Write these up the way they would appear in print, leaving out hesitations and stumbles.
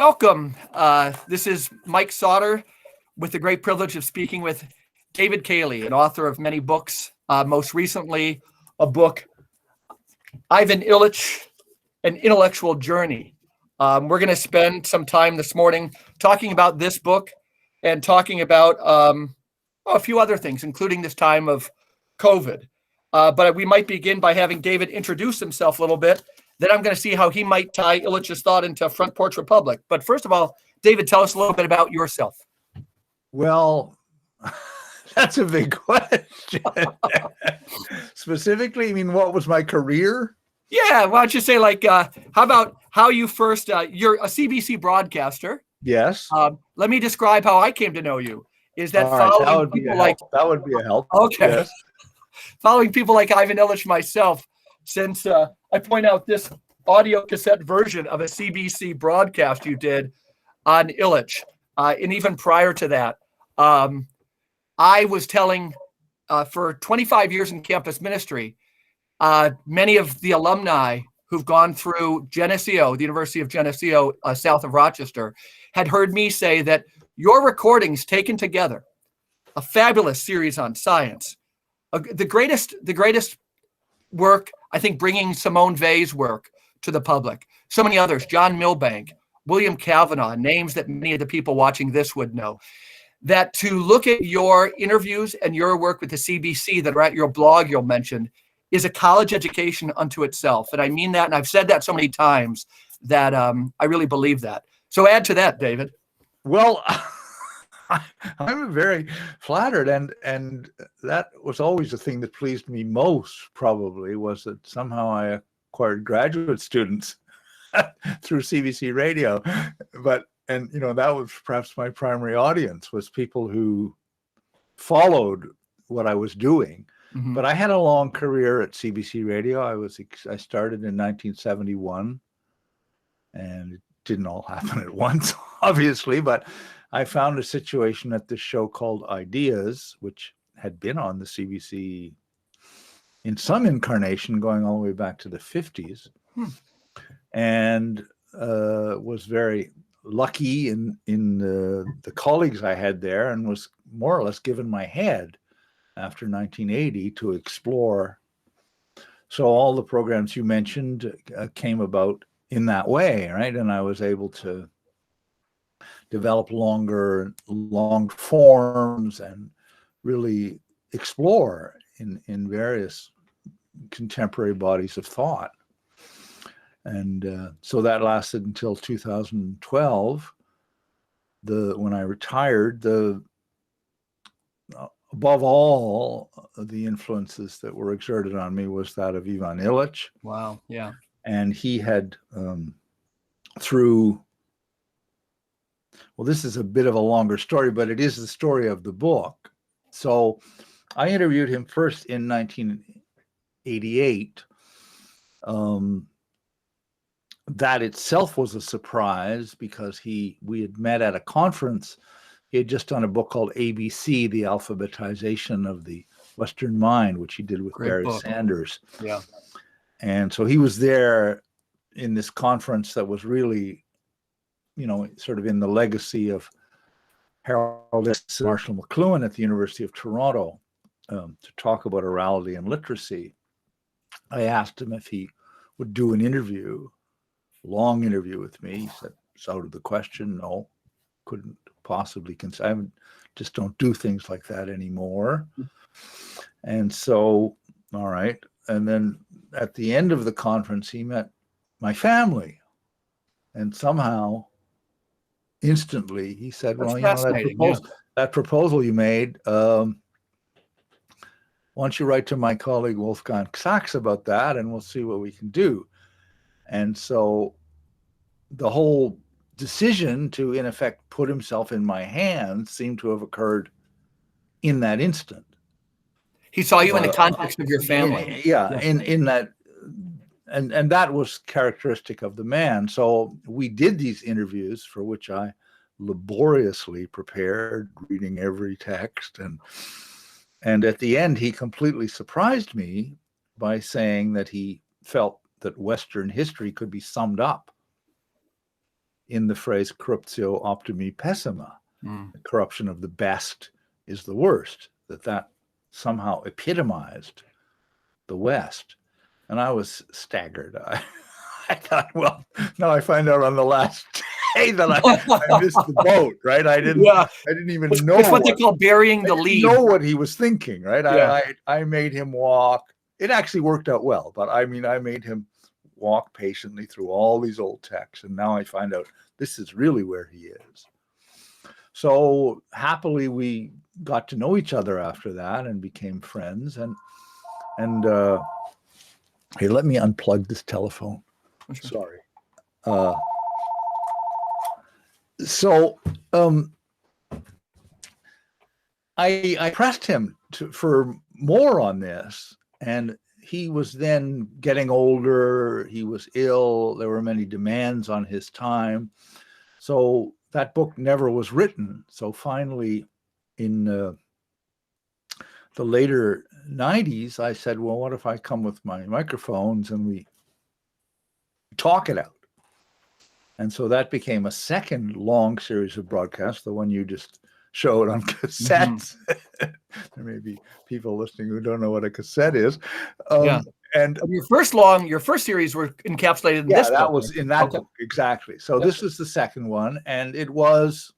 Welcome. This is Mike Sauter with the great privilege of speaking with David Cayley, an author of many books, most recently a book, Ivan Illich, An Intellectual Journey. We're going to spend some time this morning talking about this book and talking about a few other things, including this time of COVID. But we might begin by having David introduce himself a little bit. Then I'm going to see how he might tie Illich's thought into Front Porch Republic. But first of all, David, tell us a little bit about yourself. Well, that's a big question. Specifically, I mean, what was my career? Yeah, why don't you say, how about how you first, you're a CBC broadcaster. Yes. Let me describe how I came to know you. Is that following people like... That would be a help. Okay. Yes. Following people like Ivan Illich myself, since I point out this audio cassette version of a CBC broadcast you did on Illich. And even prior to that, I was telling for 25 years in campus ministry, many of the alumni who've gone through Geneseo, the University of Geneseo, south of Rochester, had heard me say that your recordings taken together, a fabulous series on science, the greatest work, I think, bringing Simone Weil's work to the public. So many others, John Milbank, William Kavanaugh, names that many of the people watching this would know. That to look at your interviews and your work with the CBC that are at your blog you'll mention is a college education unto itself. And I mean that, and I've said that so many times that I really believe that. So add to that, David. Well, I'm very flattered, and that was always the thing that pleased me most, probably, was that somehow I acquired graduate students through CBC radio. And that was perhaps my primary audience, was people who followed what I was doing. Mm-hmm. But I had a long career at CBC radio. I started in 1971, and it didn't all happen at once, obviously, but I found a situation at this show called Ideas, which had been on the CBC in some incarnation going all the way back to the 50s, and was very lucky in the colleagues I had there, and was more or less given my head after 1980 to explore. So all the programs you mentioned came about in that way, right? And I was able to develop long forms and really explore in various contemporary bodies of thought. And so that lasted until 2012. When I retired, above all, the influences that were exerted on me was that of Ivan Illich. Wow, yeah. And he had, through... Well, this is a bit of a longer story, but it is the story of the book. So I interviewed him first in 1988. That itself was a surprise because we had met at a conference. He had just done a book called ABC, The Alphabetization of the Western Mind, which he did with Barry Sanders. Yeah. And so he was there in this conference that was really, sort of in the legacy of Harold S. Marshall McLuhan at the University of Toronto, to talk about orality and literacy. I asked him if he would do an interview, long interview with me. He said, it's out of the question. No, couldn't possibly consider. I just don't do things like that anymore. And so, all right. And then at the end of the conference, he met my family. And somehow, instantly, he said, well, that proposal you made, why don't you write to my colleague Wolfgang Sachs about that, and we'll see what we can do. And so the whole decision to, in effect, put himself in my hands seemed to have occurred in that instant. He saw you in the context of your family. Yeah. In that, and that was characteristic of the man. So we did these interviews, for which I laboriously prepared, reading every text. And at the end, he completely surprised me by saying that he felt that Western history could be summed up in the phrase corruptio optimi pessima, Mm. the corruption of the best is the worst, that somehow epitomized the West. And I was staggered. I thought, well, now I find out on the last day that I missed the boat, right? I didn't even know. It's what they call burying the lead. Know what he was thinking, right? Yeah. I made him walk. It actually worked out well, but I made him walk patiently through all these old texts, and now I find out this is really where he is. So happily, we got to know each other after that and became friends. And hey, let me unplug this telephone. Sorry. I pressed him for more on this, and he was then getting older. He was ill. There were many demands on his time. So that book never was written. So finally, in the later 90s, I said, well, what if I come with my microphones and we talk it out? And so that became a second long series of broadcasts, the one you just showed on cassettes. Mm-hmm. There may be people listening who don't know what a cassette is. And your first series were encapsulated in this book. Yeah, that was in that book, exactly. So this was the second one, and it was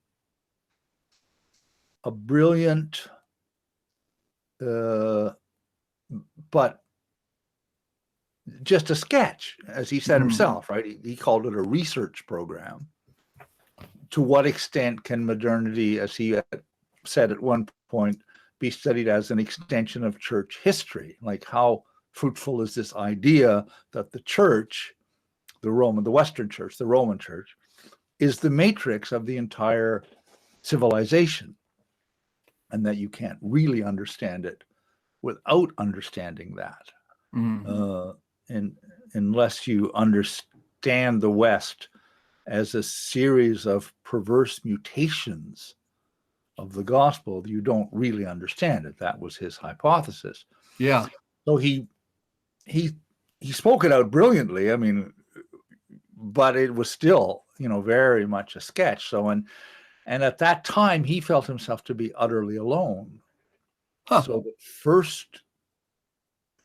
a brilliant, but just a sketch, as he said himself, right? He called it a research program. To what extent can modernity, as he said at one point, be studied as an extension of church history? Like, how fruitful is this idea that the church, the Western church, the Roman church, is the matrix of the entire civilization, and that you can't really understand it without understanding that. And unless you understand the West as a series of perverse mutations of the gospel, you don't really understand it. That was his hypothesis. Yeah. So he spoke it out brilliantly. I mean, but it was still, very much a sketch. So, and at that time, he felt himself to be utterly alone. Huh. So the first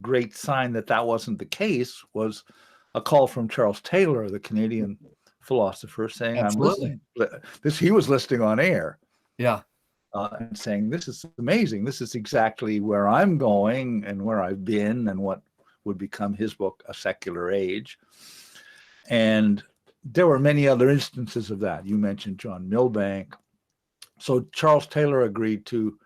great sign that wasn't the case was a call from Charles Taylor, the Canadian philosopher, saying, Absolutely. I'm listening. He was listening on air. Yeah. And saying, this is amazing. This is exactly where I'm going and where I've been, and what would become his book, A Secular Age. And there were many other instances of that. You mentioned John Milbank. So Charles Taylor agreed to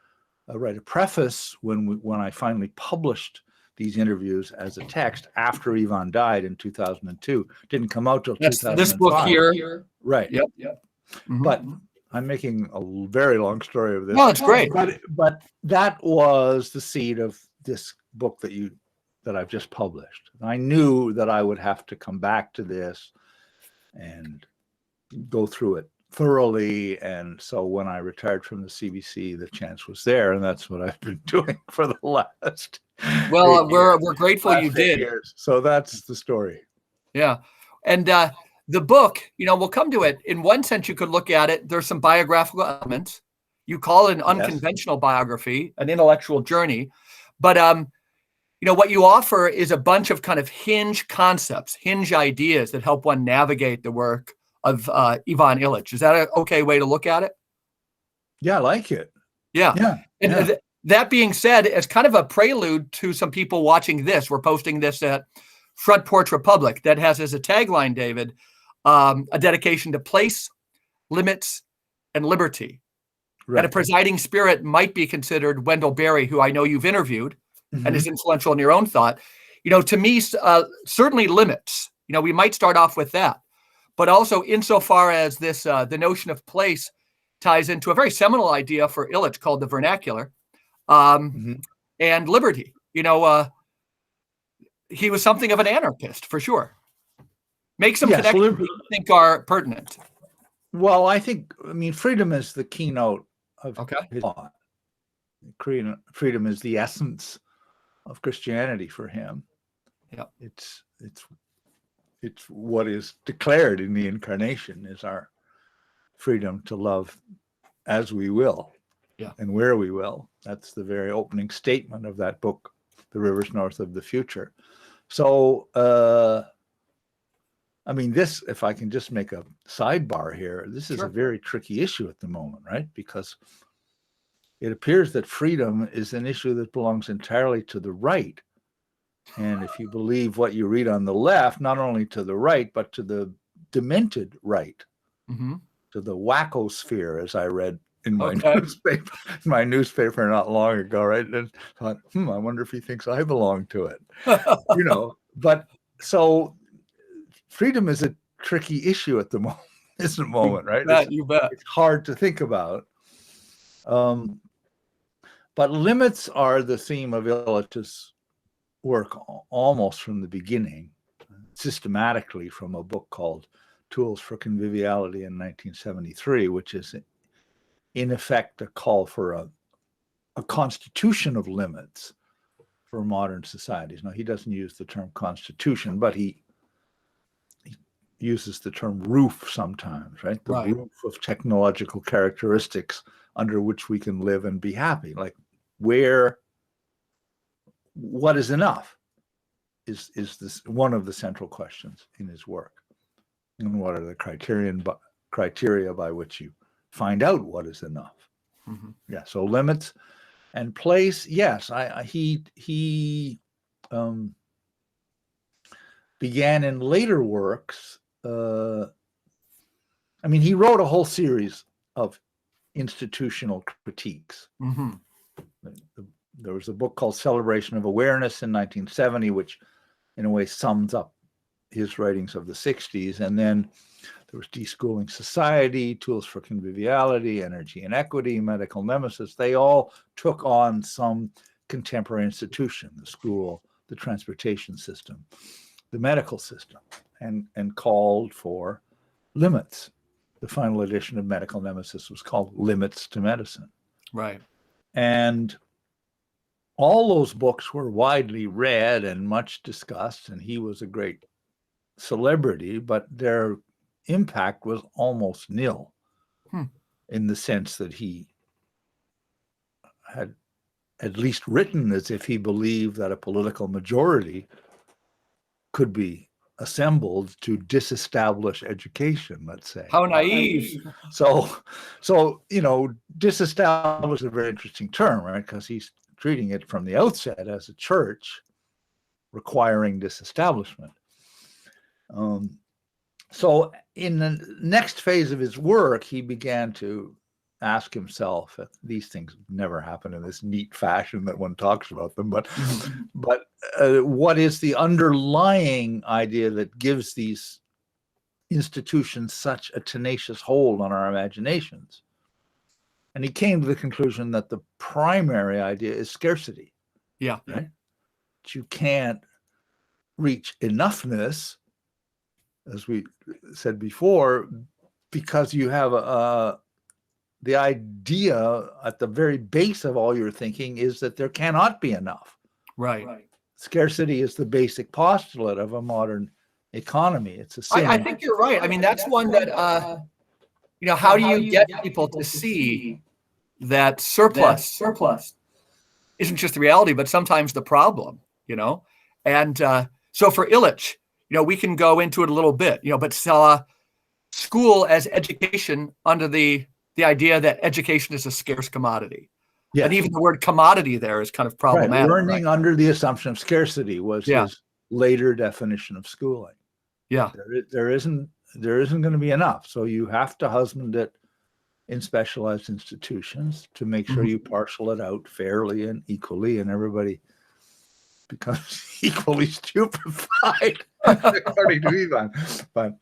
write a preface when I finally published these interviews as a text after Ivan died in 2002. Didn't come out till 2005. This book here. Right. Yep. Mm-hmm. But I'm making a very long story of this. No, it's great. But that was the seed of this book that I've just published. I knew that I would have to come back to this and go through it thoroughly. And so when I retired from the CBC, the chance was there, and that's what I've been doing for the last. Well, we're grateful you did. Years. So that's the story. Yeah, and the book, we'll come to it. In one sense, you could look at it. There's some biographical elements. You call it an unconventional biography, an intellectual journey, but what you offer is a bunch of kind of hinge concepts, hinge ideas that help one navigate the work of Ivan Illich. Is that an okay way to look at it? Yeah, I like it. Yeah. And that being said, as kind of a prelude to some people watching this, we're posting this at Front Porch Republic, that has as a tagline, David, a dedication to place, limits, and liberty. Right. And a presiding spirit might be considered Wendell Berry, who I know you've interviewed and is influential in your own thought. To me, certainly limits. We might start off with that. But also, insofar as this, the notion of place ties into a very seminal idea for Illich called the vernacular, and liberty. He was something of an anarchist, for sure. Make some connections that you think are pertinent. Well, I mean, freedom is the keynote of his thought. Freedom is the essence of Christianity for him. Yeah, it's what is declared in the incarnation is our freedom to love as we will, and where we will. That's the very opening statement of that book, The Rivers North of the Future. So, I mean, this, if I can just make a sidebar here, this is a very tricky issue at the moment, right? Because it appears that freedom is an issue that belongs entirely to the right. And if you believe what you read on the left, not only to the right, but to the demented right, to the wackosphere, as I read in my newspaper not long ago, right? And thought, I wonder if he thinks I belong to it. But so freedom is a tricky issue at the moment, right? You bet. It's hard to think about. But limits are the theme of Illich's work almost from the beginning, systematically, from a book called Tools for Conviviality in 1973, which is in effect a call for a constitution of limits for modern societies. Now, he doesn't use the term constitution, but he uses the term roof sometimes, right? The roof of technological characteristics under which we can live and be happy. Like what is enough is this one of the central questions in his work. And what are the criteria by which you find out what is enough? Yeah, so limits and place. Yes, he began in later works. I mean, he wrote a whole series of institutional critiques. There was a book called Celebration of Awareness in 1970, which in a way sums up his writings of the 60s. And then there was Deschooling Society, Tools for Conviviality, Energy and Equity, Medical Nemesis. They all took on some contemporary institution, the school, the transportation system, the medical system, and called for limits. The final edition of Medical Nemesis was called Limits to Medicine. Right. And all those books were widely read and much discussed, and he was a great celebrity, but their impact was almost nil in the sense that he had at least written as if he believed that a political majority could be assembled to disestablish education, let's say. How naive. So disestablish is a very interesting term, right? Because he's treating it from the outset as a church requiring disestablishment. So in the next phase of his work, he began to ask himself, these things never happen in this neat fashion that one talks about them, but what is the underlying idea that gives these institutions such a tenacious hold on our imaginations? And he came to the conclusion that the primary idea is scarcity. Yeah. Right? That you can't reach enoughness, as we said before, because you have the idea at the very base of all your thinking is that there cannot be enough. Right. Scarcity is the basic postulate of a modern economy. It's a sin. I think you're right. I mean, that's one that, how do you get people to see that surplus isn't just the reality, but sometimes the problem, And so for Illich, we can go into it a little bit, but saw school as education under the idea that education is a scarce commodity. Yes. And even the word commodity there is kind of problematic. Right. Learning under the assumption of scarcity was his later definition of schooling. Yeah. There isn't going to be enough. So you have to husband it in specialized institutions to make sure you parcel it out fairly and equally, and everybody becomes equally stupefied, according to Ivan. But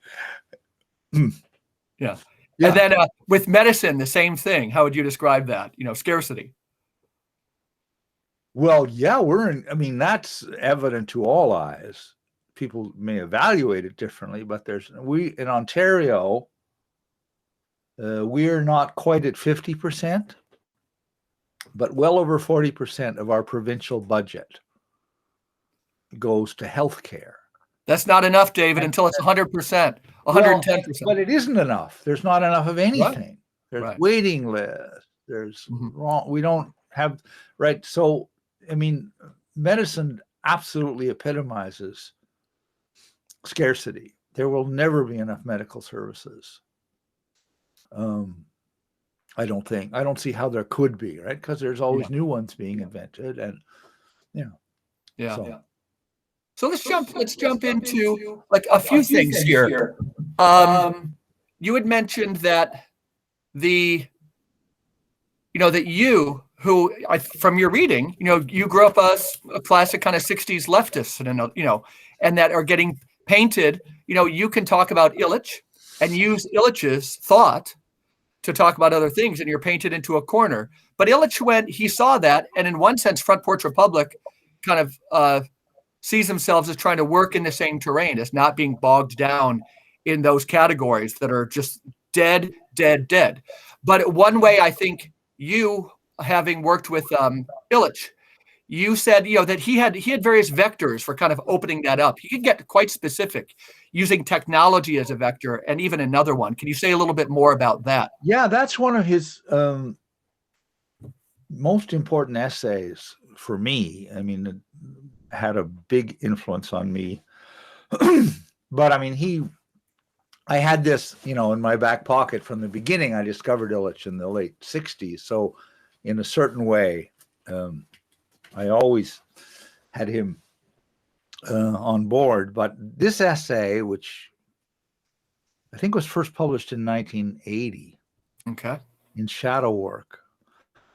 yeah. And then with medicine, the same thing. How would you describe that? Scarcity. Well, yeah, that's evident to all eyes. People may evaluate it differently, but in Ontario, we're not quite at 50%, but well over 40% of our provincial budget goes to healthcare. That's not enough, David, until it's 100%, 110%. But it isn't enough. There's not enough of anything. There's Right. waiting lists. There's wrong. We don't have, right. So, I mean, medicine absolutely epitomizes scarcity. There will never be enough medical services. I don't think. I don't see how there could be, right? Because there's always new ones being invented, and So let's jump into like a few things here. You had mentioned that that you, who from your reading, you grew up a classic kind of 60s leftist, and and that are getting painted. You can talk about Illich and use Illich's thought to talk about other things, and you're painted into a corner. But Illich, he saw that, and in one sense, Front Porch Republic kind of sees themselves as trying to work in the same terrain, as not being bogged down in those categories that are just dead. But one way, I think, you, having worked with Illich, you said that he had various vectors for kind of opening that up. He could get quite specific, using technology as a vector, and even another one. Can you say a little bit more about that? Yeah, that's one of his most important essays for me. I mean, it had a big influence on me. But I mean, I had this, in my back pocket from the beginning. I discovered Illich in the late 60s. So in a certain way, I always had him on board. But this essay, which I think was first published in 1980, in Shadow Work,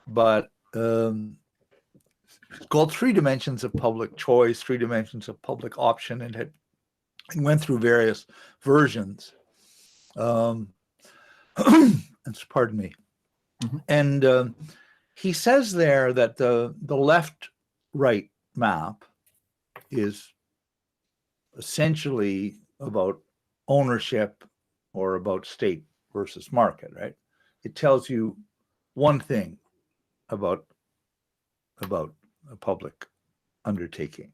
but it's called 3 Dimensions of Public Choice, 3 Dimensions of Public Option, and it went through various versions. Pardon me. And he says there that the left-right map is essentially about ownership or about state versus market, right? It tells you one thing about a public undertaking.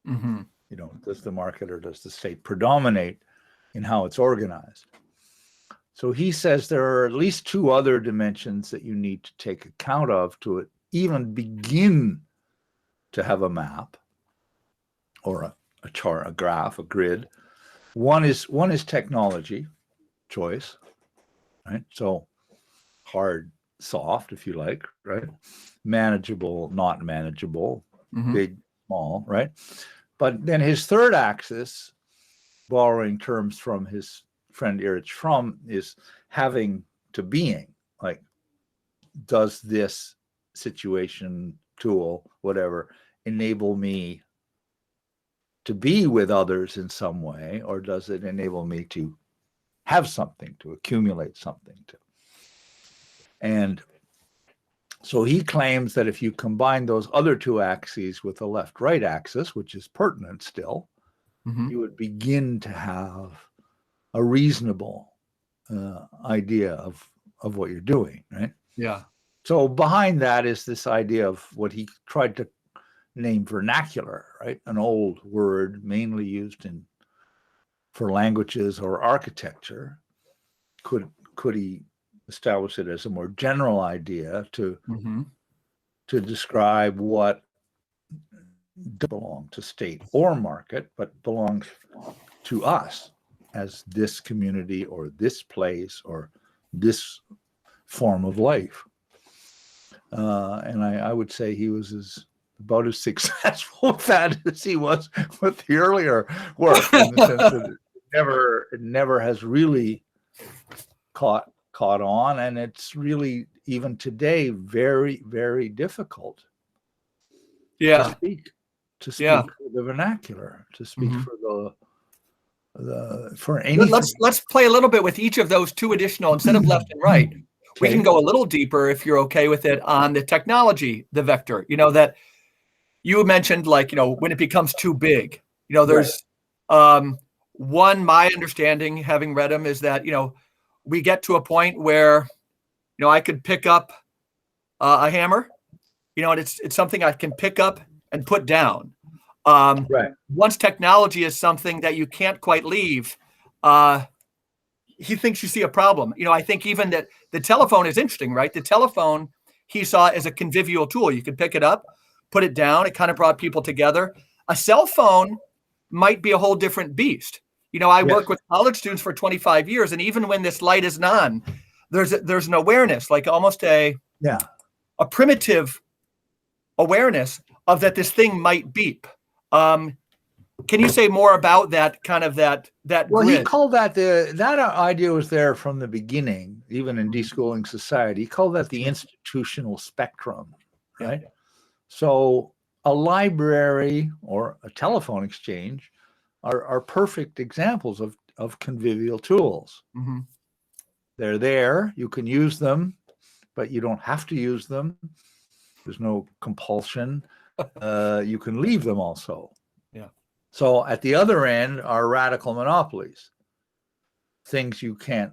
Does the market or does the state predominate in how it's organized? So he says there are at least 2 other dimensions that you need to take account of to even begin to have a map or a chart, a graph, a grid. One is technology choice, right? So hard, soft, if you like, right? Manageable, not manageable, big, small, right? But then his third axis, borrowing terms from his friend Erich Fromm, is having to being. Like, does this situation, tool, whatever, enable me to be with others in some way, or does it enable me to have something, to accumulate something to? And so he claims that if you combine those other 2 axes with the left-right axis, which is pertinent still, you would begin to have a reasonable idea of what you're doing, right? Yeah. So behind that is this idea of what he tried to name vernacular, right? An old word mainly used for languages or architecture. Could he establish it as a more general idea to describe what doesn't belong to state or market, but belongs to us as this community or this place or this form of life? And I would say he was about as successful with that as he was with the earlier work, in the sense that it never has really caught on, and it's really, even today, very, very difficult to speak for the vernacular, to speak for for anything. Let's play a little bit with each of those 2 additional, instead of left and right. We can go a little deeper, if you're okay with it, on the technology, the vector. That you mentioned, like, when it becomes too big. There's one, my understanding, having read them, is that we get to a point where I could pick up a hammer, and it's something I can pick up and put down. Right. Once technology is something that you can't quite leave, he thinks you see a problem. I think even that the telephone is interesting, right? The telephone he saw as a convivial tool. You could pick it up, put it down. It kind of brought people together. A cell phone might be a whole different beast. I work with college students for 25 years, and even when this light is on, there's an awareness, like almost a primitive awareness of that this thing might beep. Can you say more about that kind of that Well, grid? he called that that idea was there from the beginning, even in deschooling society. He called that the institutional spectrum, right? Yeah. So a library or a telephone exchange are perfect examples of convivial tools. Mm-hmm. They're there. You can use them, but you don't have to use them. There's no compulsion. You can leave them also. Yeah. So at the other end are radical monopolies, things you can't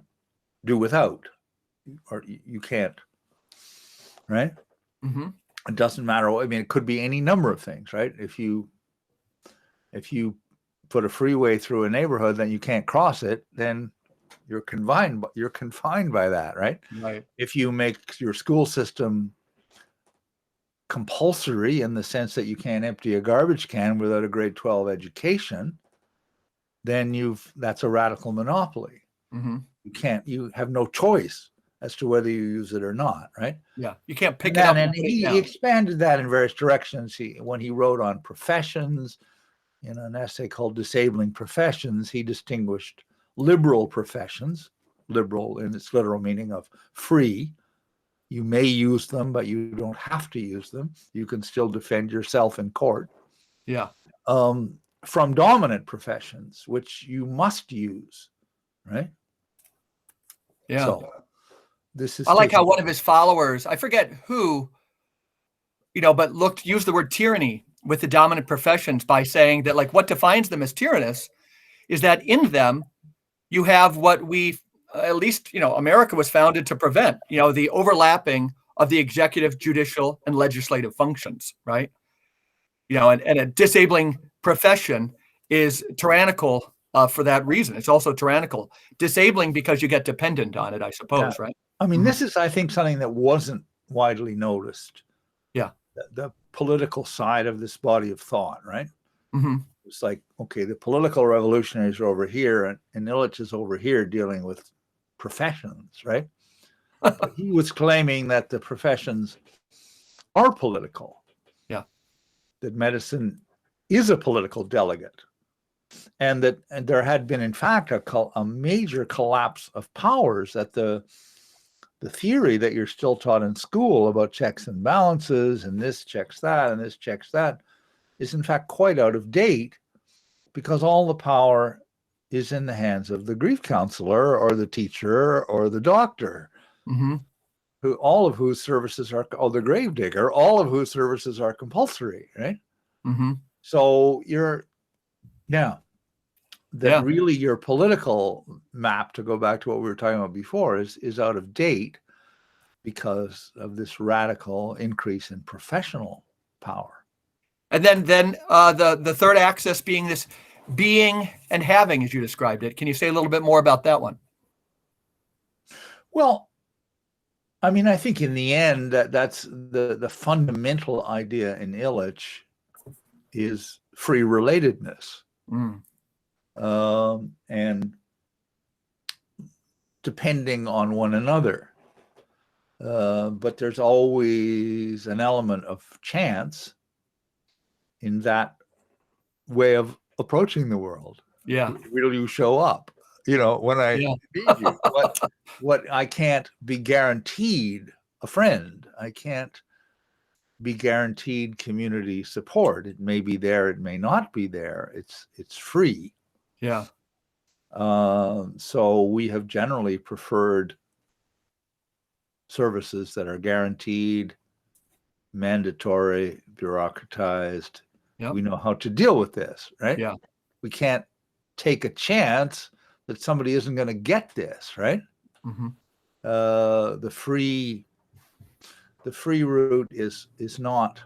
do without, or you can't, right? Mm-hmm. It doesn't matter. I mean, it could be any number of things, right? If you put a freeway through a neighborhood, then you can't cross it, then you're confined by that, right? Right. If you make your school system compulsory in the sense that you can't empty a garbage can without a grade 12 education, then that's a radical monopoly. Mm-hmm. You have no choice as to whether you use it or not, right? Yeah, you can't pick it up. And he expanded that in various directions. When he wrote on professions, in an essay called Disabling Professions, he distinguished liberal professions, liberal in its literal meaning of free. You may use them, but you don't have to use them. You can still defend yourself in court. Yeah. From dominant professions, which you must use, right? Yeah. So this is. I like how one of his followers, I forget who, but used the word tyranny with the dominant professions by saying that, like, what defines them as tyrannous is that in them you have what at least, America was founded to prevent, the overlapping of the executive, judicial, and legislative functions, right? And a disabling profession is tyrannical for that reason. It's also tyrannical. Disabling because you get dependent on it, I suppose, right? I mean, this is, I think, something that wasn't widely noticed. Yeah. The political side of this body of thought, right? Mm-hmm. It's like, okay, the political revolutionaries are over here, and Illich is over here dealing with professions, right? But he was claiming that the professions are political. Yeah. That medicine is a political delegate. And there had been, in fact, a major collapse of powers, that the theory that you're still taught in school about checks and balances, and this checks that, and this checks that, is in fact quite out of date, because all the power is in the hands of the grief counselor or the teacher or the doctor, mm-hmm. all of whose services are, the grave digger, all of whose services are compulsory, right? Mm-hmm. So really your political map, to go back to what we were talking about before, is out of date because of this radical increase in professional power. And then the third axis being this being and having, as you described it. Can you say a little bit more about that one? Well, I mean, I think in the end that's the fundamental idea in Illich is free relatedness. And depending on one another. But there's always an element of chance in that way of approaching the world. Yeah. Will you show up? When I need you. What I can't be guaranteed a friend. I can't be guaranteed community support. It may be there, it may not be there. It's free. Yeah. So we have generally preferred services that are guaranteed, mandatory, bureaucratized. Yep. We know how to deal with this, right? Yeah. We can't take a chance that somebody isn't going to get this, right? Mm-hmm. The free route is not.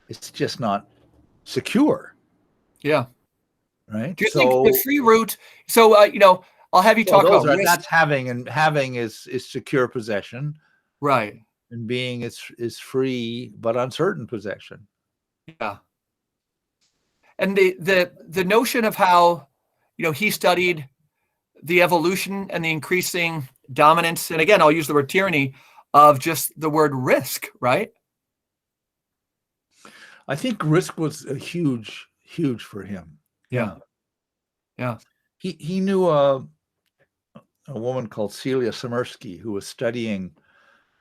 It's just not secure, Yeah. right? Do you think the free route? So I'll have you talk about risk. That's having, and having is secure possession, Right. and being is free but uncertain possession. Yeah. And the notion of how he studied the evolution and the increasing dominance, and again I'll use the word tyranny of just the word risk, right? I think risk was a huge for him. Yeah. He knew a woman called Celia Samirsky who was studying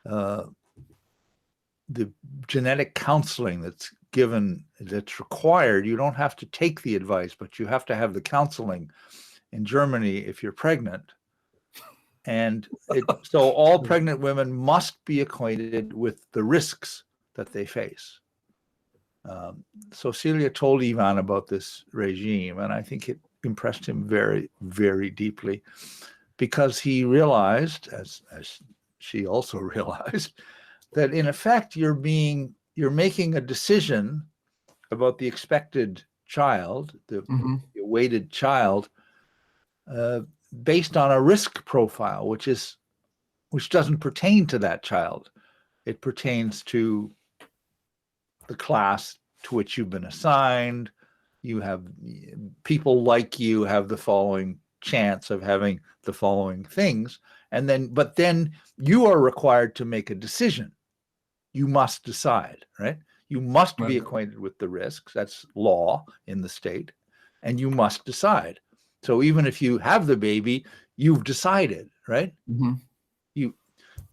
the genetic counseling that's required. You don't have to take the advice, but you have to have the counseling in Germany if you're pregnant. And so all pregnant women must be acquainted with the risks that they face. So Celia told Ivan about this regime, and I think it impressed him very, very deeply, because he realized, as she also realized, that in effect you're making a decision about the expected child, the awaited child, based on a risk profile, which doesn't pertain to that child. It pertains to the class to which you've been assigned. You have people like you have the following chance of having the following things, but then you are required to make a decision. You must decide, right? You must be acquainted with the risks. That's law in the state, and you must decide. So even if you have the baby, you've decided, right?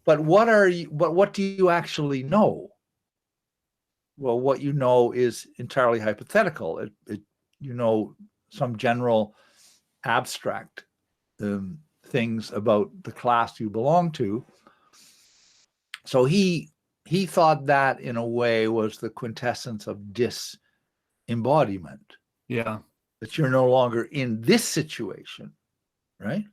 But what do you actually know? Well, what you know is entirely hypothetical. You know some general abstract things about the class you belong to. So he thought that in a way was the quintessence of disembodiment. Yeah. That you're no longer in this situation, right?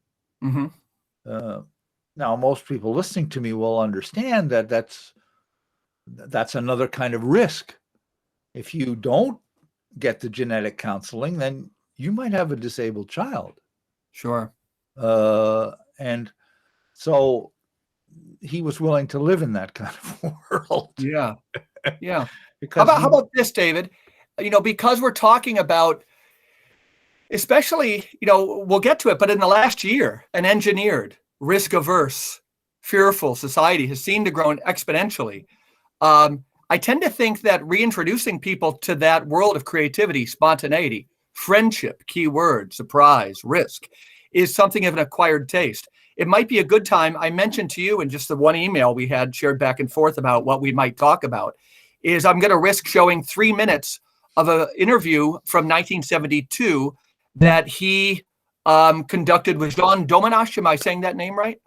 Now, most people listening to me will understand that that's another kind of risk. If you don't get the genetic counseling, then you might have a disabled child. Sure. And so he was willing to live in that kind of world. Yeah. How about this, David? Because we're talking about, especially, we'll get to it, but in the last year, an engineered, risk-averse, fearful society has seemed to grow exponentially. I tend to think that reintroducing people to that world of creativity, spontaneity, friendship, keyword, surprise, risk, is something of an acquired taste. It might be a good time. I mentioned to you in just the one email we had shared back and forth about what we might talk about, is I'm going to risk showing 3 minutes of an interview from 1972 that he conducted with Jean Domenach. Am I saying that name right?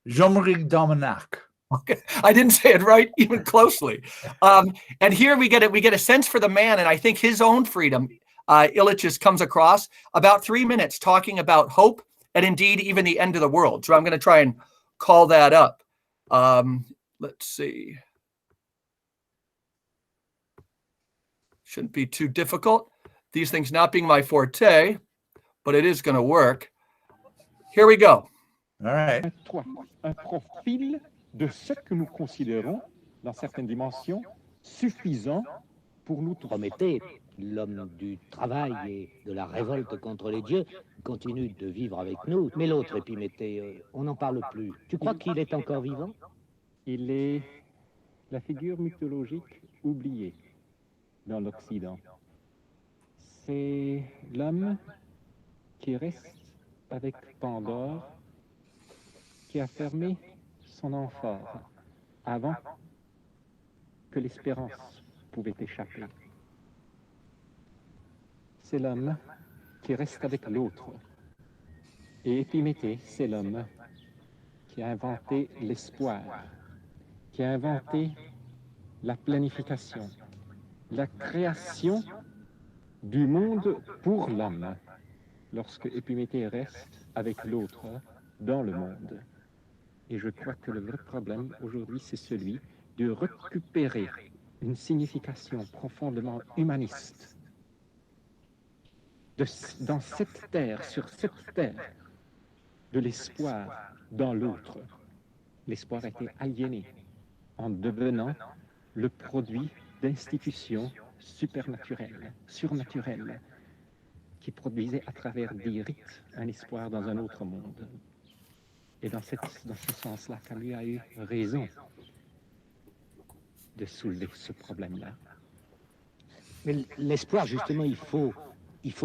Jean-Marie Domenach. Okay, I didn't say it right even closely. And here we get a sense for the man, and I think his own freedom, Illich comes across about 3 minutes talking about hope and indeed even the end of the world. So I'm going to try and call that up. Let's see. Shouldn't be too difficult. These things not being my forte, but it is going to work. Here we go. All right. Un profil de ce que nous considérons, dans certaines dimensions, suffisant pour nous Prométhée, l'homme du travail et de la révolte contre les dieux, continue de vivre avec nous. Mais l'autre, Épiméthée, on n'en parle plus. Tu crois qu'il est encore vivant? Il est la figure mythologique oubliée dans l'Occident. C'est l'homme qui reste avec Pandore, qui a fermé son amphore avant que l'espérance pouvait échapper. C'est l'homme qui reste avec l'autre. Et Épiméthée, c'est l'homme qui a inventé l'espoir, qui a inventé la planification, la création du monde pour l'homme, lorsque Épiméthée reste avec l'autre dans le monde. Et je crois que le vrai problème aujourd'hui, c'est celui de récupérer une signification profondément humaniste dans cette terre, sur cette terre, de l'espoir dans l'autre. L'espoir a été aliéné en devenant le produit d'institutions supernaturelles, surnaturelles, qui produisaient à travers des rites un espoir dans un autre monde. Et dans ce sens-là, Camus a eu raison de soulever ce problème-là. Mais l'espoir, justement, il faut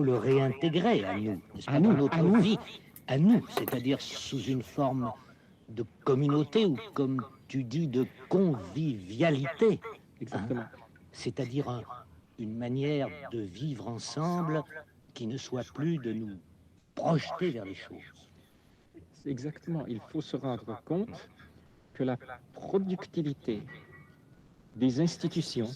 le réintégrer à nous, À nous, dans notre à nous. vie, à nous, c'est-à-dire sous une forme de communauté ou, comme tu dis, de convivialité. Exactement. C'est-à-dire une manière de vivre ensemble qui ne soit plus de nous projeter vers les choses. Exactement. Il faut se rendre compte que la productivité des institutions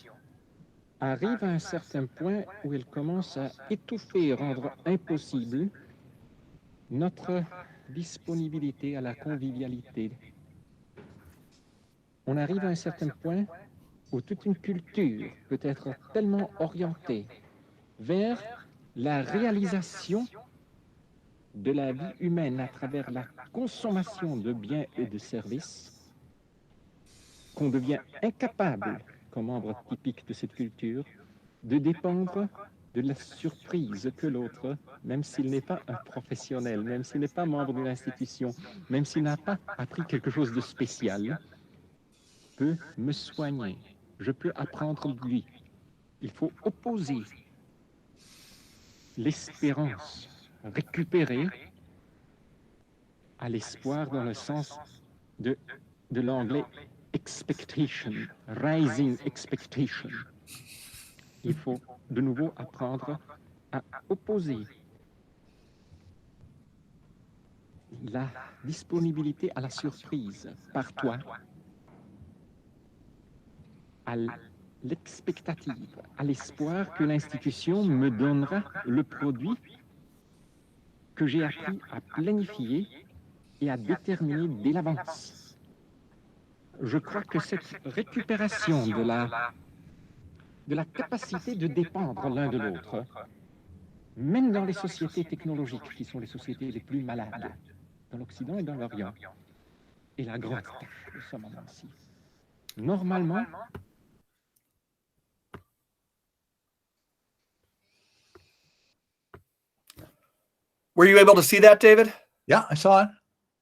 arrive à un certain point où elle commence à étouffer et rendre impossible notre disponibilité à la convivialité. On arrive à un certain point où toute une culture peut être tellement orientée vers la réalisation de la vie humaine à travers la consommation de biens et de services qu'on devient incapable, comme membre typique de cette culture, de dépendre de la surprise que l'autre, même s'il n'est pas un professionnel, même s'il n'est pas membre d'une institution, même s'il n'a pas appris quelque chose de spécial, peut me soigner. Je peux apprendre de lui. Il faut opposer l'espérance récupérée à l'espoir dans le sens de l'anglais expectation, rising expectation. Il faut de nouveau apprendre à opposer la disponibilité à la surprise par toi à l'expectative, à l'espoir que l'institution me donnera le produit que j'ai appris à planifier et à déterminer dès l'avance. Je crois que cette récupération de la capacité de dépendre l'un de l'autre, même dans les sociétés technologiques, qui sont les sociétés les plus malades, dans l'Occident et dans l'Orient, est la grande tâche de ce moment-ci. Normalement, Were you able to see that, David? Yeah, I saw it.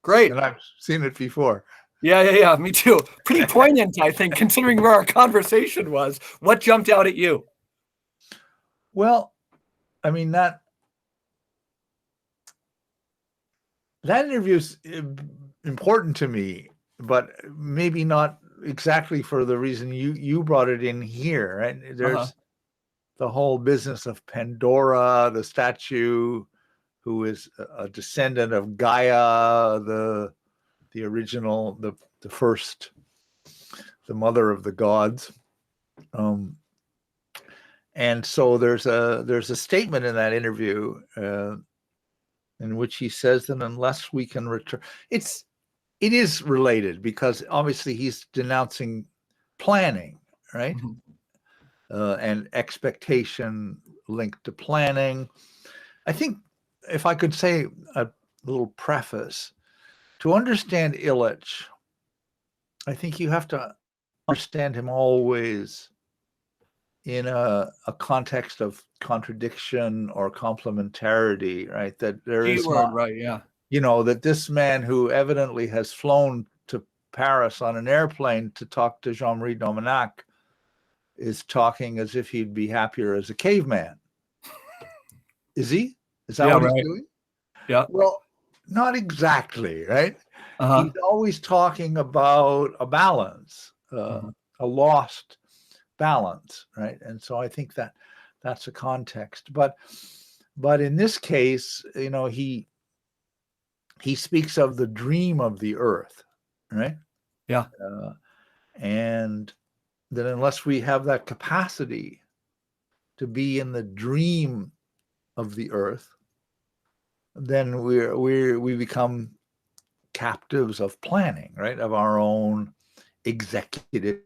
Great. And I've seen it before. Yeah. Me too. Pretty poignant, I think, considering where our conversation was. What jumped out at you? Well, I mean, that interview is important to me, but maybe not exactly for the reason you brought it in here. Right? There's the whole business of Pandora, the statue, who is a descendant of Gaia, the original, the first, the mother of the gods. And so there's a statement in that interview in which he says that unless we can return, it is related because obviously he's denouncing planning, right? And expectation linked to planning. I think if I could say a little preface, to understand Illich, I think you have to understand him always in a context of contradiction or complementarity, right? That there is not, right, yeah. That this man who evidently has flown to Paris on an airplane to talk to Jean-Marie Dominac is talking as if he'd be happier as a caveman. Is he? Is that what he's doing? Yeah. Well, not exactly, right? Uh-huh. He's always talking about a balance, a lost balance, right? And so I think that that's a context. But in this case, he speaks of the dream of the earth, right? Yeah. And that unless we have that capacity to be in the dream of the earth, then we become captives of planning, right? Of our own executive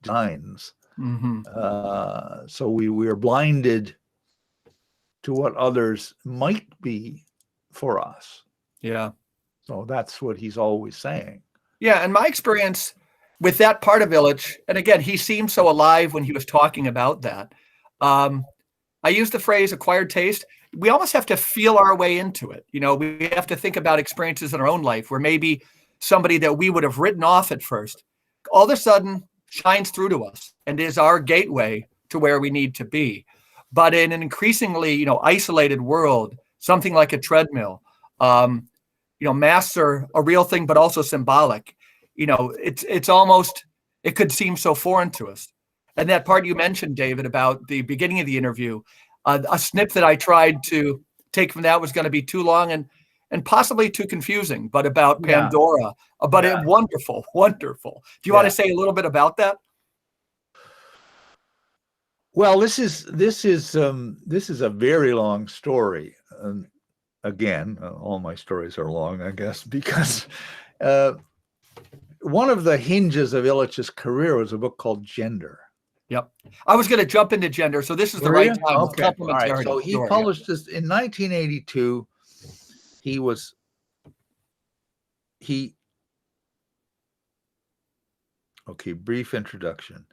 designs. So we are blinded to what others might be for us. Yeah. So that's what he's always saying. Yeah. And my experience with that part of Illich, and again, he seemed so alive when he was talking about that. I use the phrase acquired taste. We almost have to feel our way into it. You know, we have to think about experiences in our own life where maybe somebody that we would have written off at first, all of a sudden shines through to us and is our gateway to where we need to be. But in an increasingly, you know, isolated world, something like a treadmill, you know, masks are a real thing, but also symbolic. You know, it's almost, it could seem so foreign to us. And that part you mentioned, David, about the beginning of the interview, a snip that I tried to take from that was going to be too long and possibly too confusing, but about Pandora, but it wonderful. Do you want to say a little bit about that? Well, this is a very long story. Again, all my stories are long, I guess, because one of the hinges of Illich's career was a book called Gender. Yep. I was going to jump into gender, so this is the right time. Okay. All right. So he published this in 1982. Brief introduction.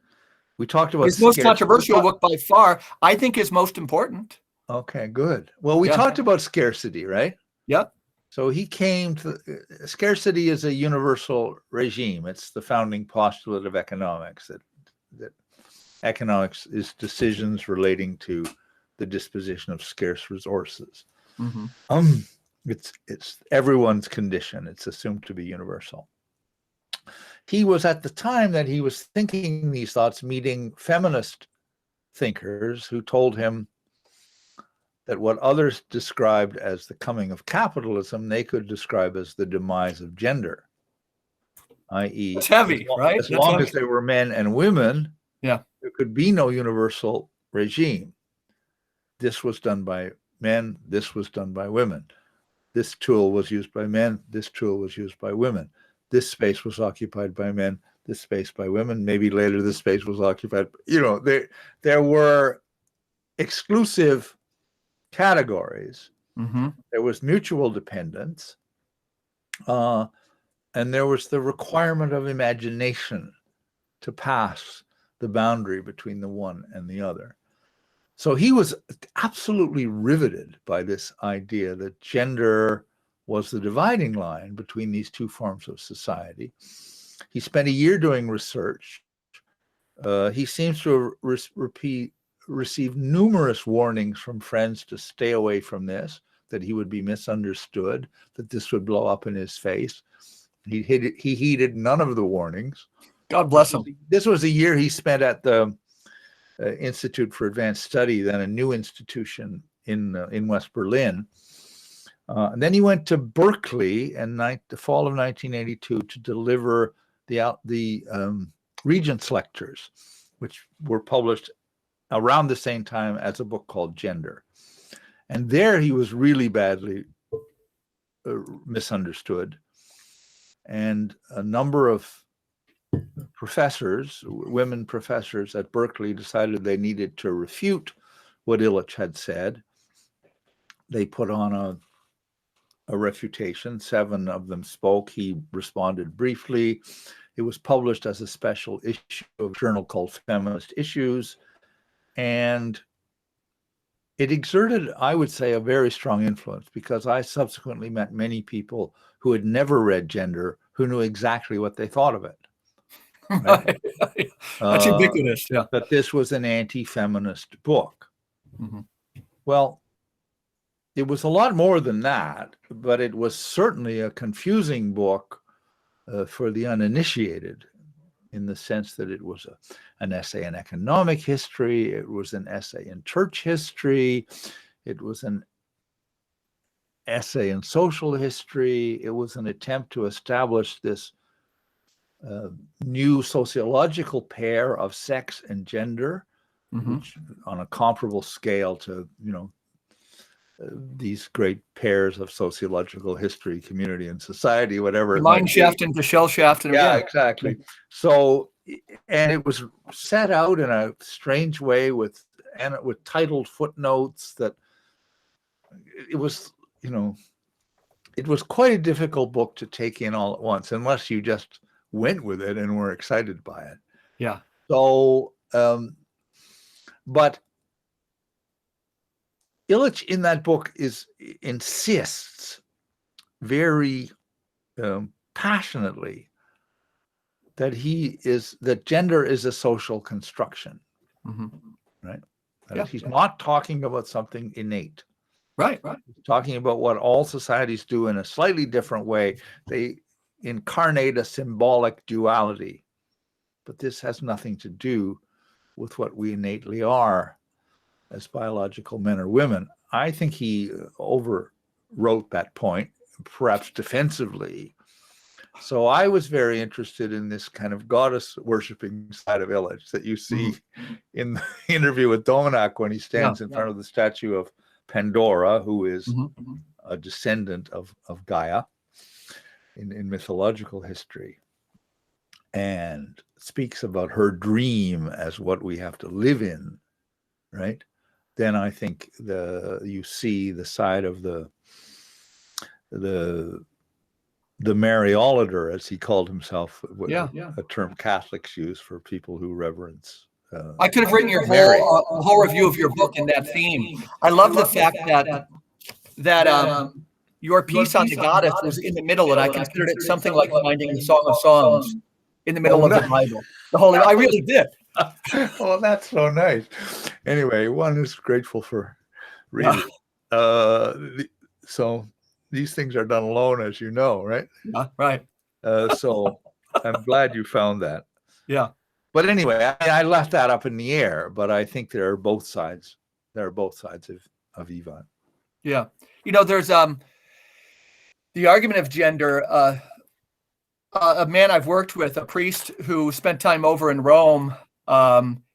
We talked about his most controversial book by far. I think is most important. Okay, good. Well, we talked about scarcity, right? Yep. So he came to scarcity is a universal regime. It's the founding postulate of economics that economics is decisions relating to the disposition of scarce resources. It's everyone's condition. It's assumed to be universal. He was at the time that he was thinking these thoughts, meeting feminist thinkers who told him that what others described as the coming of capitalism, they could describe as the demise of gender, i.e., it's heavy, right? As long as there were men and women, there could be no universal regime. This was done by men. This was done by women. This tool was used by men. This tool was used by women. This space was occupied by men. This space by women. Maybe later this space was occupied. You know, there were exclusive categories. There was mutual dependence. And there was the requirement of imagination to pass the boundary between the one and the other. So he was absolutely riveted by this idea that gender was the dividing line between these two forms of society. He spent a year doing research. He seems to have received numerous warnings from friends to stay away from this, that he would be misunderstood, that this would blow up in his face. He heeded none of the warnings. God bless him. This was a year he spent at the Institute for Advanced Study, then a new institution in West Berlin. And then he went to Berkeley in the fall of 1982 to deliver the Regents Lectures, which were published around the same time as a book called Gender. And there he was really badly misunderstood. And a number of professors, women professors at Berkeley, decided they needed to refute what Illich had said. They put on a refutation. 7 of them spoke. He responded briefly. It was published as a special issue of a journal called Feminist Issues. And it exerted, I would say, a very strong influence, because I subsequently met many people who had never read Gender who knew exactly what they thought of it. Right? That's ubiquitous, yeah. That this was an anti-feminist book. Well, it was a lot more than that, but it was certainly a confusing book for the uninitiated, in the sense that it was an essay in economic history, it was an essay in church history, it was an essay in social history, it was an attempt to establish this new sociological pair of sex and gender, which, on a comparable scale to, these great pairs of sociological history, community, and society, whatever. Mine shaft into shell shaft. Yeah, exactly. So and it was set out in a strange way with titled footnotes that it was, it was quite a difficult book to take in all at once, unless you just went with it and were excited by it. Yeah. So, but Illich in that book insists very passionately that gender is a social construction, right? Yeah. He's not talking about something innate. Right. He's talking about what all societies do in a slightly different way. They incarnate a symbolic duality, but this has nothing to do with what we innately are as biological men or women. I think he overwrote that point, perhaps defensively. So I was very interested in this kind of goddess worshipping side of Illich that you see in the interview with Dominac when he stands in front of the statue of Pandora, who is a descendant of Gaia in mythological history, and speaks about her dream as what we have to live in, right? Then I think you see the side of the Mariolater, as he called himself, a term Catholics use for people who reverence. I could have written your whole review of your book in that theme. I love the fact that your piece on the goddess was in the middle, and I considered it something like finding the Song of Songs in the middle of the Bible. I really did. Oh, that's so nice. Anyway, one is grateful for reading. So these things are done alone, as you know, right? Right. So I'm glad you found that. Yeah. But anyway, I left that up in the air, but I think there are both sides. There are both sides of Ivan. Yeah. There's the argument of gender. A man I've worked with, a priest who spent time over in Rome,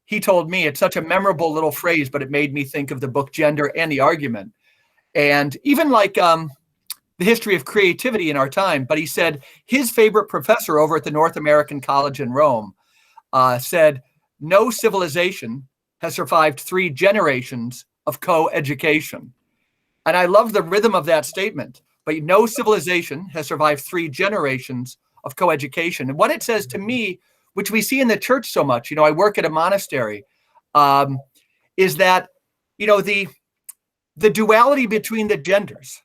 he told me it's such a memorable little phrase, but it made me think of the book Gender and the Argument. And even like the history of creativity in our time. But he said his favorite professor over at the North American College in Rome said, no civilization has survived 3 generations of co-education. And I love the rhythm of that statement. But no civilization has survived 3 generations of co-education. And what it says to me, which we see in the church so much, I work at a monastery, is that, the duality between the genders,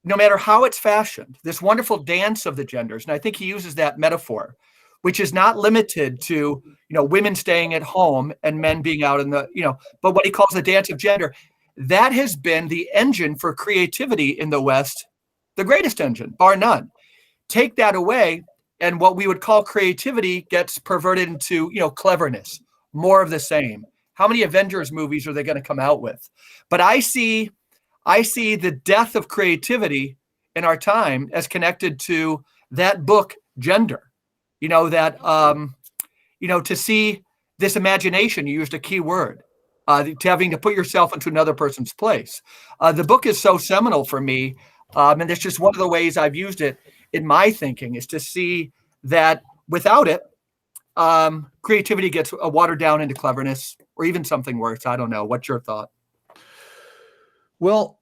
no matter how it's fashioned, this wonderful dance of the genders. And I think he uses that metaphor, which is not limited to, women staying at home and men being out in the, but what he calls the dance of gender. That has been the engine for creativity in the West, the greatest engine, bar none. Take that away, and what we would call creativity gets perverted into, cleverness, more of the same. How many Avengers movies are they going to come out with? But I see the death of creativity in our time as connected to that book, Gender. To see this imagination, you used a key word, to having to put yourself into another person's place. The book is so seminal for me, and it's just one of the ways I've used it in my thinking, is to see that without it, creativity gets watered down into cleverness or even something worse. I don't know. What's your thought? Well,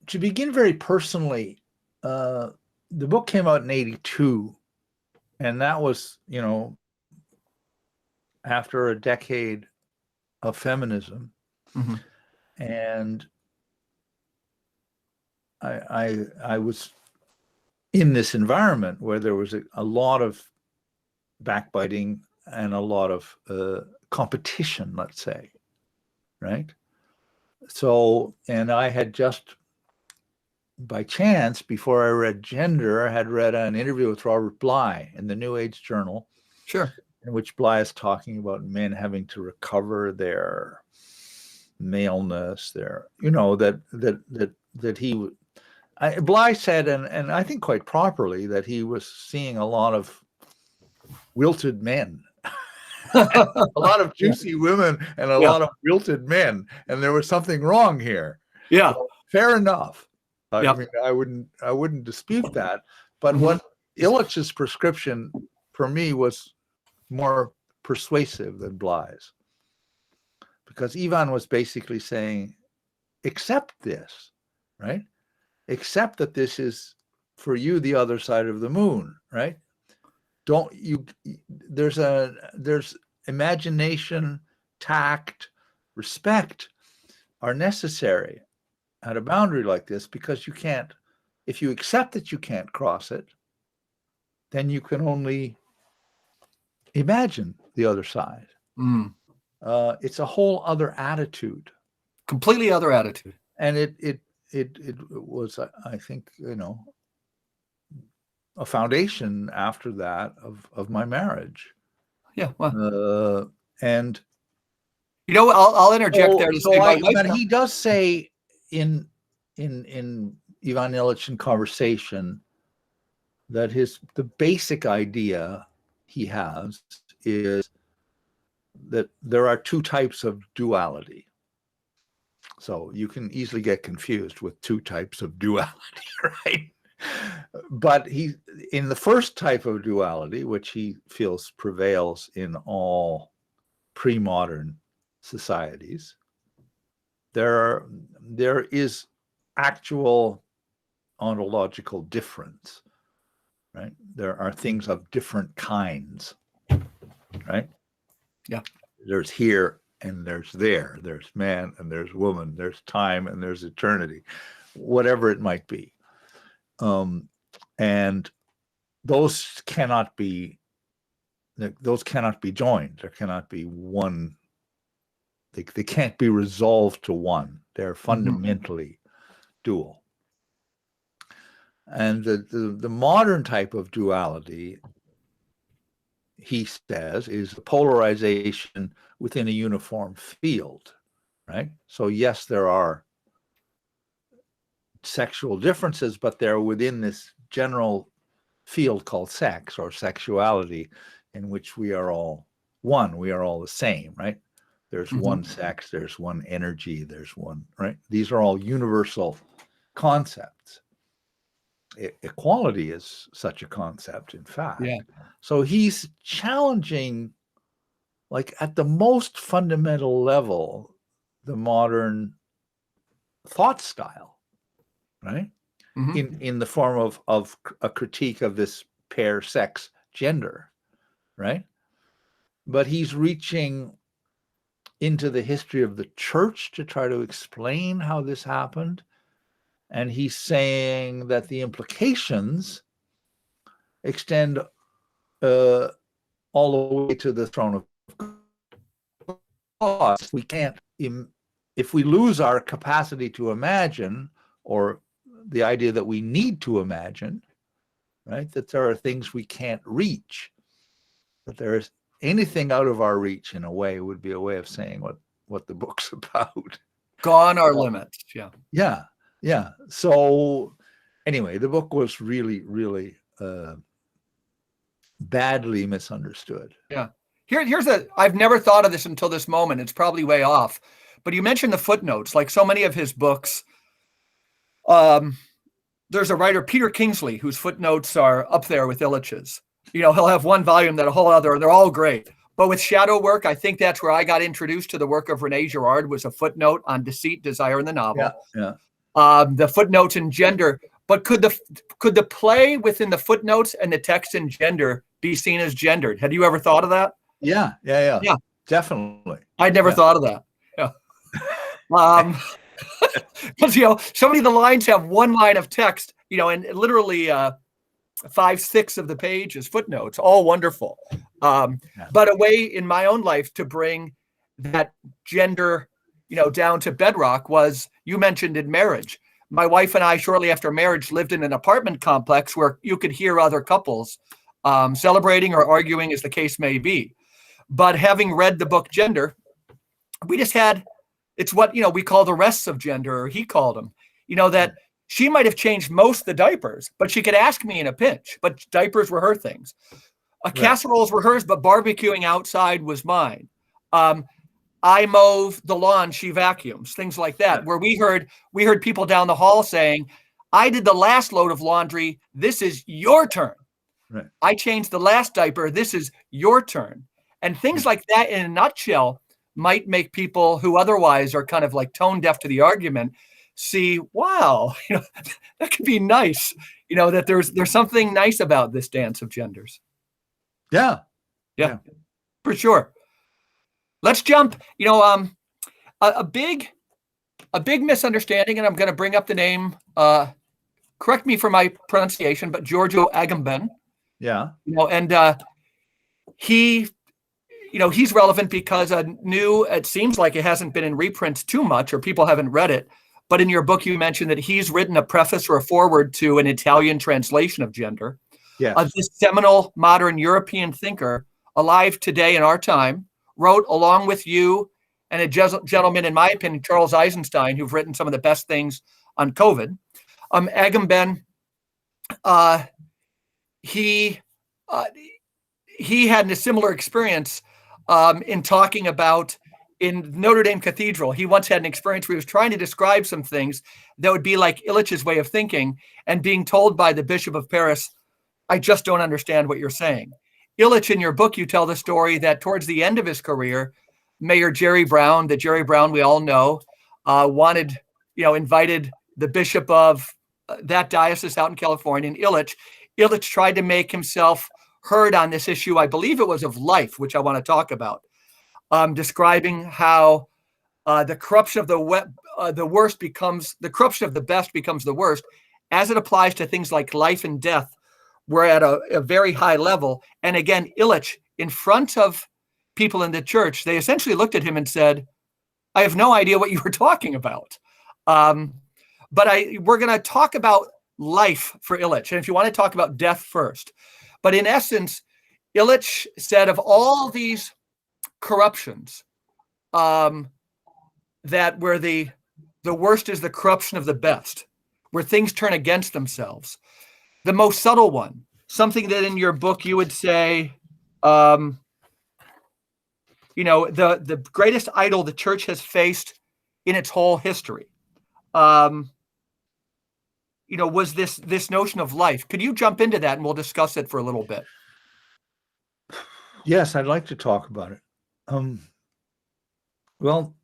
to begin very personally, the book came out in 1982, and that was, after a decade of feminism. And I was in this environment where there was a lot of backbiting and a lot of competition, let's say, right? So, and I had just, by chance, before I read Gender, I had read an interview with Robert Bly in the New Age Journal. Sure. In which Bly is talking about men having to recover their maleness, Bly said, and I think quite properly, that he was seeing a lot of wilted men, a lot of juicy women, and a lot of wilted men, and there was something wrong here. Yeah, so, fair enough. I mean, I wouldn't dispute that. But what Illich's prescription for me, was more persuasive than Bly's. Because Ivan was basically saying, accept this, right? Accept that this is, for you, the other side of the moon, right? There's imagination, tact, respect are necessary at a boundary like this, because you can't, if you accept that you can't cross it, then you can only imagine the other side. It's a whole other attitude. Completely other attitude. And it was, I think, a foundation after that of my marriage. Yeah. Well. And I'll interject there to say but he does say in Ivan Illich in Conversation that the basic idea he has is that there are two types of duality. So you can easily get confused with two types of duality, right? But in the first type of duality, which he feels prevails in all pre-modern societies, there is actual ontological difference, right? There are things of different kinds, right? Yeah. There's here and there's there. There's man and there's woman. There's time and there's eternity, whatever it might be. And those cannot be joined. There cannot be one. They can't be resolved to one. They're fundamentally dual. And the modern type of duality, he says, is the polarization within a uniform field, right? So yes, there are sexual differences, but they're within this general field called sex or sexuality, in which we are all one. We are all the same, right? There's one sex, there's one energy, there's one, right? These are all universal concepts. Equality is such a concept, in fact. Yeah. So he's challenging, like at the most fundamental level, the modern thought style, right? In the form of a critique of this pair, sex, gender, right? But he's reaching into the history of the church to try to explain how this happened. And he's saying that the implications extend all the way to the throne of God. We can't, if we lose our capacity to imagine, or the idea that we need to imagine, right, that there are things we can't reach, that there is anything out of our reach, in a way, would be a way of saying what the book's about. Gone are limits. Yeah. Yeah. So anyway, the book was really, really badly misunderstood. Yeah. I've never thought of this until this moment. It's probably way off, but you mentioned the footnotes. Like so many of his books, there's a writer, Peter Kingsley, whose footnotes are up there with Illich's. He'll have one volume that a whole other, and they're all great. But with shadow work, I think that's where I got introduced to the work of René Girard, was a footnote on deceit, desire in the novel. Yeah. The footnotes in gender. But could the play within the footnotes and the text in gender be seen as gendered? Had you ever thought of that? Yeah. Definitely. I'd never thought of that. Yeah. Because so many of the lines have one line of text, and literally 5-6 of the page is footnotes, all wonderful. But a way in my own life to bring that gender, down to bedrock was, you mentioned in marriage. My wife and I, shortly after marriage, lived in an apartment complex where you could hear other couples celebrating or arguing, as the case may be. But having read the book Gender, we just had, it's what, we call the rests of gender, or he called them, that she might have changed most of the diapers, but she could ask me in a pinch, but diapers were her things. Casseroles were hers, but barbecuing outside was mine. I mow the lawn, she vacuums, things like that, where we heard people down the hall saying, I did the last load of laundry, this is your turn. Right. I changed the last diaper. This is your turn. And things like that in a nutshell might make people who otherwise are kind of like tone deaf to the argument see, wow, that could be nice. That there's something nice about this dance of genders. Yeah. Yeah. For sure. Let's jump, a big misunderstanding, and I'm going to bring up the name, correct me for my pronunciation, but Giorgio Agamben. Yeah. And he's relevant because it seems like it hasn't been in reprints too much, or people haven't read it. But in your book, you mentioned that he's written a preface or a foreword to an Italian translation of Gender. Yes. This seminal modern European thinker, alive today in our time, wrote along with you and a gentleman, in my opinion, Charles Eisenstein, who've written some of the best things on COVID. Agamben, he had a similar experience in talking about in Notre Dame Cathedral. He once had an experience where he was trying to describe some things that would be like Illich's way of thinking, and being told by the Bishop of Paris, I just don't understand what you're saying. Illich, in your book, you tell the story that towards the end of his career, Mayor Jerry Brown, the Jerry Brown we all know, invited the bishop of that diocese out in California, and Illich tried to make himself heard on this issue. I believe it was of life, which I want to talk about, describing how the corruption of the worst becomes the corruption of the best becomes the worst, as it applies to things like life and death. We're at a very high level. And again, Illich, in front of people in the church, they essentially looked at him and said, I have no idea what you were talking about. But we're going to talk about life for Illich. And if you want to talk about death first. But in essence, Illich said of all these corruptions, that where the worst is the corruption of the best, where things turn against themselves. The most subtle one, something that in your book you would say, the greatest idol the church has faced in its whole history, was this notion of life. Could you jump into that and we'll discuss it for a little bit? Yes, I'd like to talk about it. Well,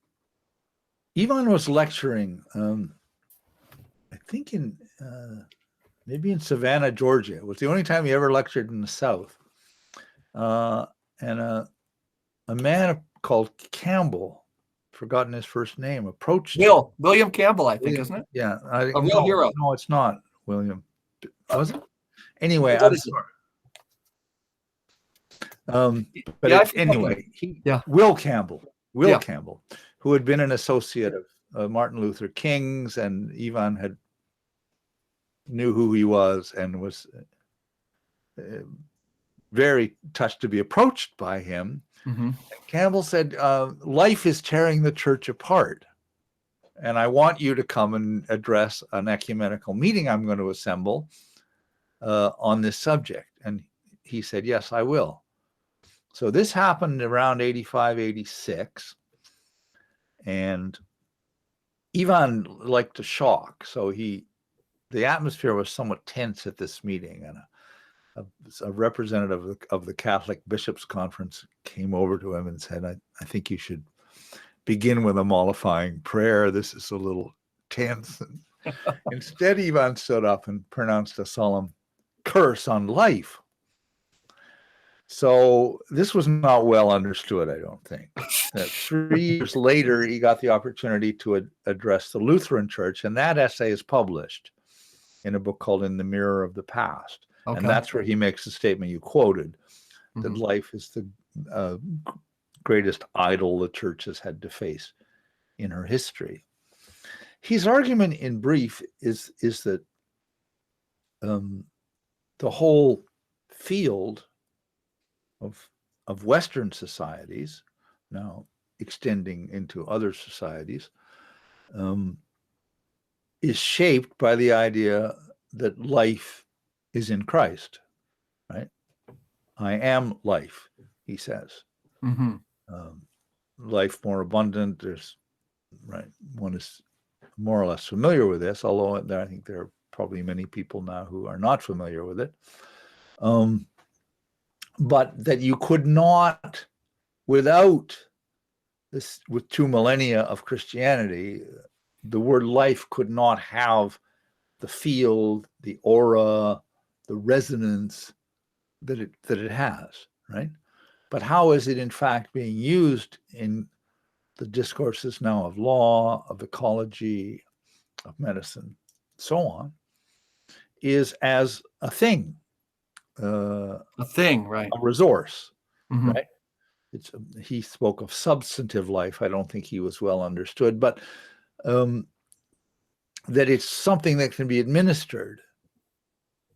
Ivan was lecturing, I think maybe in Savannah, Georgia. It was the only time he ever lectured in the South. And a man called Campbell, forgotten his first name, approached William Campbell, I think, isn't it? Yeah. A real hero. No, it's not William. Was it? Anyway, What I'm is it? sorry. Will Campbell, Campbell, who had been an associate of Martin Luther King's, and Ivan knew who he was and was very touched to be approached by him. Mm-hmm. Campbell said, life is tearing the church apart, and I want you to come and address an ecumenical meeting I'm going to assemble on this subject. And he said, yes, I will. So this happened around 85, 86. And Ivan liked to shock. So the atmosphere was somewhat tense at this meeting. And a representative of the Catholic Bishops' Conference came over to him and said, I think you should begin with a mollifying prayer. This is a little tense. Instead, Ivan stood up and pronounced a solemn curse on life. So this was not well understood, I don't think. 3 years later, he got the opportunity to address the Lutheran Church, and that essay is published in a book called In the Mirror of the Past. Okay. And that's where he makes the statement you quoted, that life is the greatest idol the church has had to face in her history. His argument in brief is that the whole field of Western societies, now extending into other societies, is shaped by the idea that life is in Christ, right? I am life, he says. Mm-hmm. Life more abundant. One is more or less familiar with this, although I think there are probably many people now who are not familiar with it. But that you could not, without this, with 2 millennia of Christianity, the word life could not have the feel, the aura, the resonance that it has, right? But how is it in fact being used in the discourses now of law, of ecology, of medicine, so on, is as a thing, right? a resource, Mm-hmm. right? He spoke of substantive life. I don't think he was well understood, but that it's something that can be administered,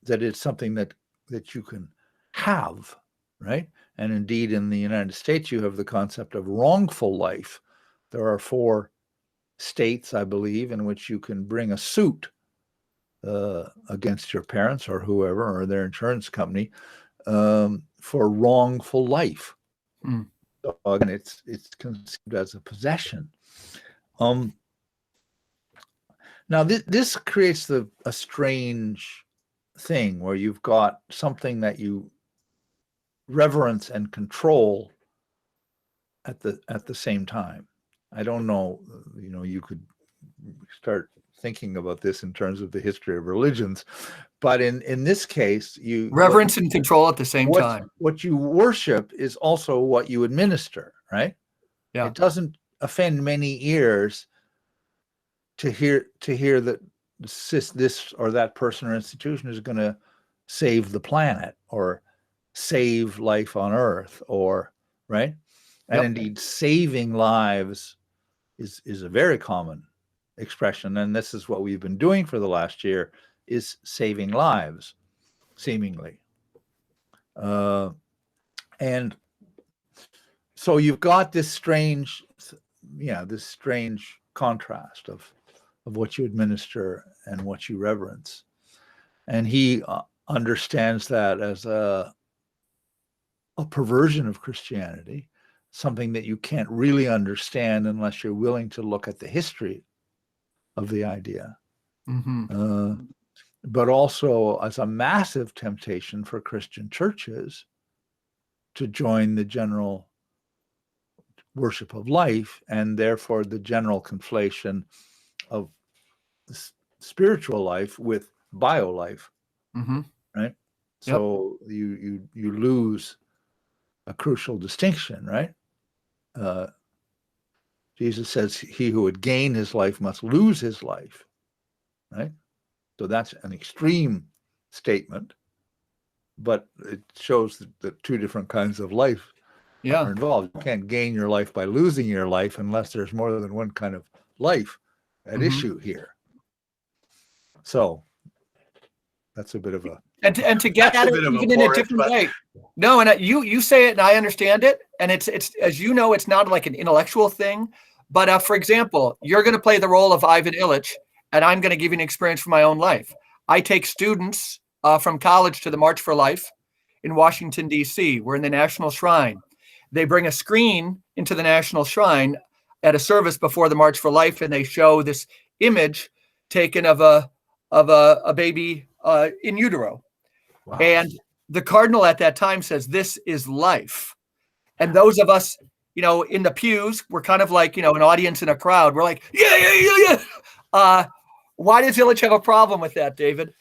that it's something that you can have, right? And indeed, in the United States, you have the concept of wrongful life. There are 4 states, I believe, in which you can bring a suit against your parents or whoever, or their insurance company, for wrongful life. Mm. So again, it's conceived as a possession. Now this creates a strange thing where you've got something that you reverence and control at the same time. I don't know, you could start thinking about this in terms of the history of religions, but in this case, reverence and control at the same time. What you worship is also what you administer, right? Yeah. It doesn't offend many ears to hear that this or that person or institution is going to save the planet or save life on Earth, or right. And indeed, saving lives is a very common expression, and this is what we've been doing for the last year, is saving lives, seemingly. And so you've got this strange contrast of what you administer and what you reverence. And he understands that as a perversion of Christianity, something that you can't really understand unless you're willing to look at the history of the idea. Mm-hmm. But also as a massive temptation for Christian churches to join the general worship of life, and therefore the general conflation of spiritual life with bio life. Mm-hmm. Right? So you lose a crucial distinction, right? Jesus says he who would gain his life must lose his life, right? So that's an extreme statement, but it shows that 2 different kinds of life are involved. You can't gain your life by losing your life unless there's more than one kind of life at issue here. So that's a bit of a and to get at it even in a different way. No, and you say it, and I understand it, and it's as you know, it's not like an intellectual thing. But for example, you're going to play the role of Ivan Illich, and I'm going to give you an experience from my own life. I take students from college to the March for Life in Washington, D.C. We're in the National Shrine. They bring a screen into the National Shrine at a service before the March for Life, and they show this image taken of a baby in utero. Wow. And the cardinal at that time says, "This is life." And those of us, in the pews, we're kind of like, an audience in a crowd. We're like, yeah. Why does Illich have a problem with that, David?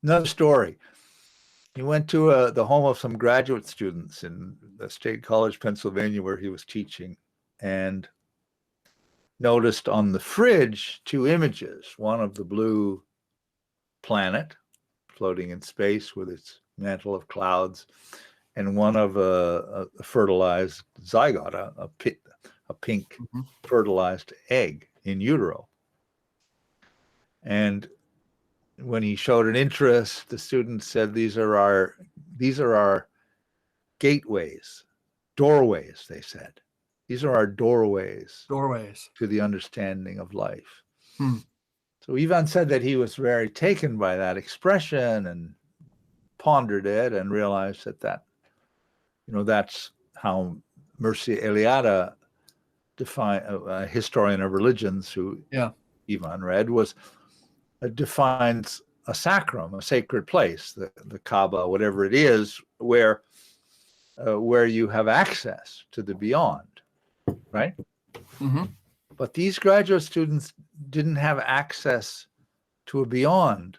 Another story. He went to the home of some graduate students in the State College, Pennsylvania, where he was teaching, and noticed on the fridge 2 images, one of the blue planet floating in space with its mantle of clouds, and one of a fertilized zygote, a pink fertilized egg in utero. And when he showed an interest, the students said, these are our gateways, doorways, they said. These are our doorways to the understanding of life. So Ivan said that he was very taken by that expression and pondered it and realized that that's how Mircea Eliade a historian of religions who Ivan read, was defines a sacrum, a sacred place, the Kaaba, whatever it is, where you have access to the beyond, right? Mm-hmm. But these graduate students didn't have access to a beyond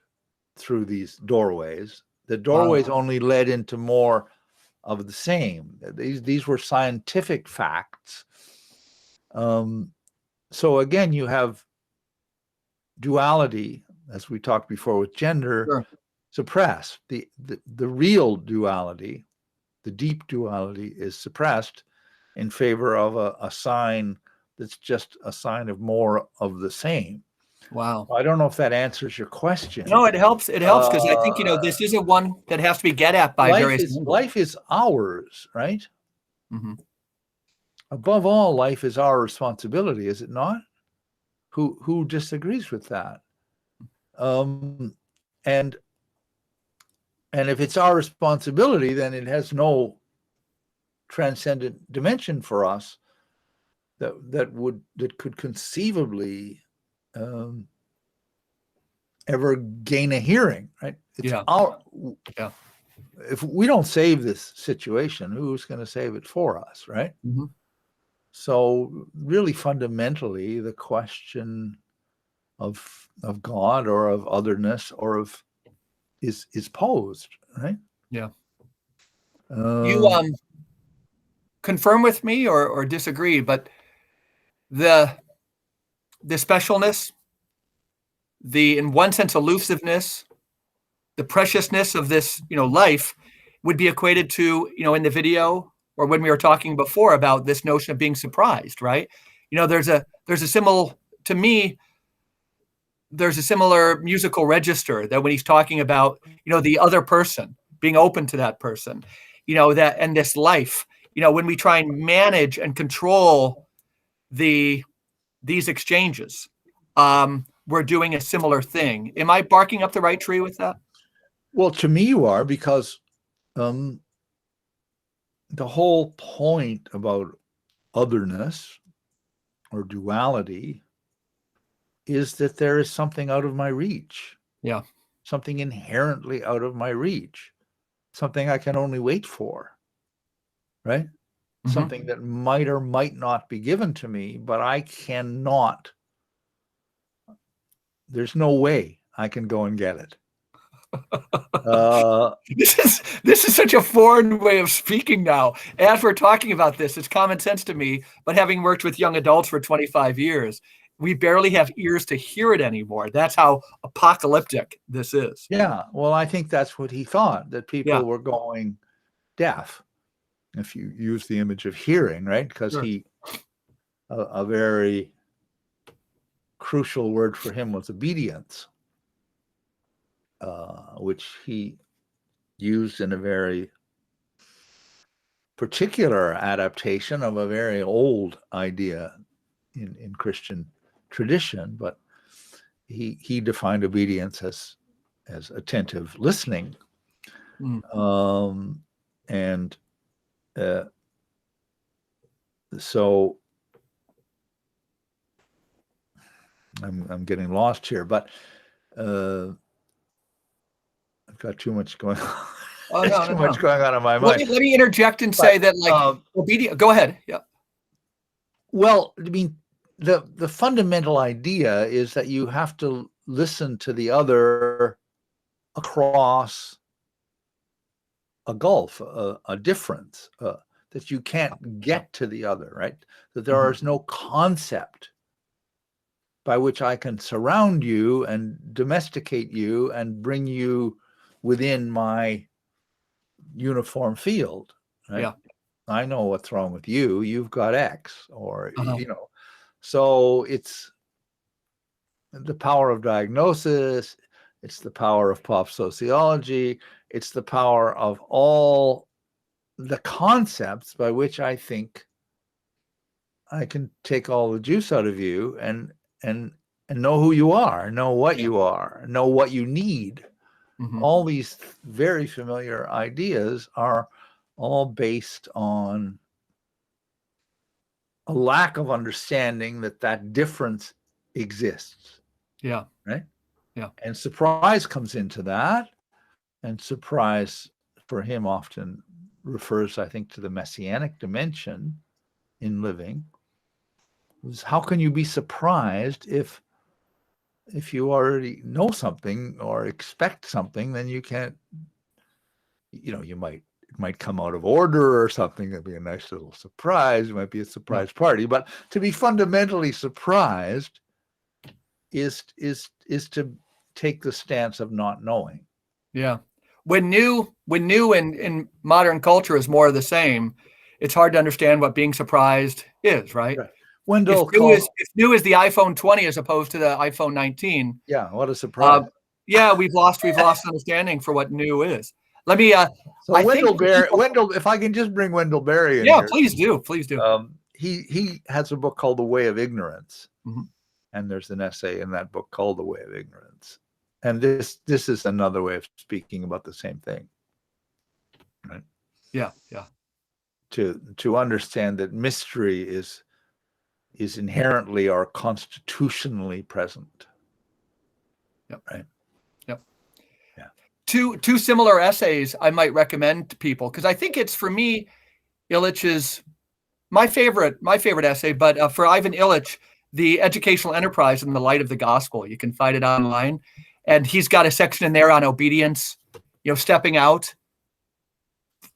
through these doorways. The doorways only led into more of the same. These were scientific facts. So again, you have duality, as we talked before with gender, suppressed. The real duality, the deep duality, is suppressed in favor of a sign that's just a sign of more of the same. Wow. I don't know if that answers your question. No, it helps. It helps because I think, this isn't one that has to be get at by various angles. Life is ours, right? Mm-hmm. Above all, life is our responsibility, is it not? Who disagrees with that? And if it's our responsibility, then it has no transcendent dimension for us that could conceivably ever gain a hearing, right? It's if we don't save this situation, who's going to save it for us, right? Mm-hmm. So really fundamentally, the question of God or of otherness or of is posed, right? Yeah. You confirm with me or disagree, but the specialness, the, in one sense, elusiveness, the preciousness of this, life would be equated to, in the video or when we were talking before about this notion of being surprised, right? There's a similar, to me, there's a similar musical register that when he's talking about, the other person, being open to that person, that, and this life, when we try and manage and control these exchanges, we're doing a similar thing. Am I barking up the right tree with that? Well, to me, you are, because the whole point about otherness or duality is that there is something out of my reach. Yeah. Something inherently out of my reach. Something I can only wait for. Right? Mm-hmm. Something that might or might not be given to me, but I cannot. There's no way I can go and get it. This is such a foreign way of speaking now. As we're talking about this, it's common sense to me, but having worked with young adults for 25 years, we barely have ears to hear it anymore. That's how apocalyptic this is. Yeah, well, I think that's what he thought, that people were going deaf, if you use the image of hearing, right? Because a very crucial word for him was obedience. Which he used in a very particular adaptation of a very old idea in Christian tradition, but he defined obedience as attentive listening. So I'm getting lost here, but I've got too much going on. Too much going on in my mind. Let me interject and say that, obedience. Go ahead. Yeah. Well, I mean, the fundamental idea is that you have to listen to the other across a gulf, a difference, that you can't get to the other, right? That there is no concept by which I can surround you and domesticate you and bring you within my uniform field, right? Yeah. I know what's wrong with you. You've got X, or so it's the power of diagnosis. It's the power of pop sociology. It's the power of all the concepts by which I think I can take all the juice out of you and know who you are, know what you are, know what you need. All these very familiar ideas are all based on a lack of understanding that difference exists. Yeah. Right. Yeah. And surprise comes into that. And surprise for him often refers, I think, to the Messianic dimension in living. How can you be surprised if you already know something or expect something? Then you can't, it might come out of order or something. It'd be a nice little surprise. It might be a surprise party, but to be fundamentally surprised is to take the stance of not knowing. Yeah. When new in modern culture is more of the same, it's hard to understand what being surprised is, right? Wendell if new is the iPhone 20 as opposed to the iPhone 19. Yeah, what a surprise. Yeah, we've lost understanding for what new is. Let me so Wendell, if I can just bring Wendell Berry in here. Yeah, please do. He has a book called The Way of Ignorance. Mm-hmm. And there's an essay in that book called The Way of Ignorance. And this is another way of speaking about the same thing. Right? Yeah. To understand that mystery is inherently or constitutionally present. Yep. Right. Yep. Yeah. Two similar essays I might recommend to people, because I think it's, for me, Illich's my favorite essay, but for Ivan Illich, The Educational Enterprise in the Light of the Gospel. You can find it online. And he's got a section in there on obedience, stepping out.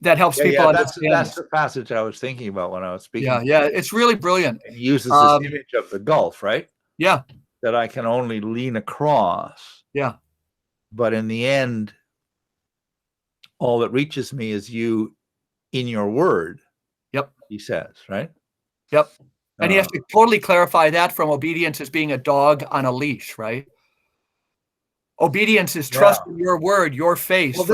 That helps people understand. That's the passage I was thinking about when I was speaking. Yeah, it's really brilliant. And he uses this image of the gulf, right? Yeah. That I can only lean across. Yeah. But in the end, all that reaches me is you in your word. Yep. He says, right? Yep. And he has to totally clarify that from obedience as being a dog on a leash, right? Obedience is trusting your word, your face. Well,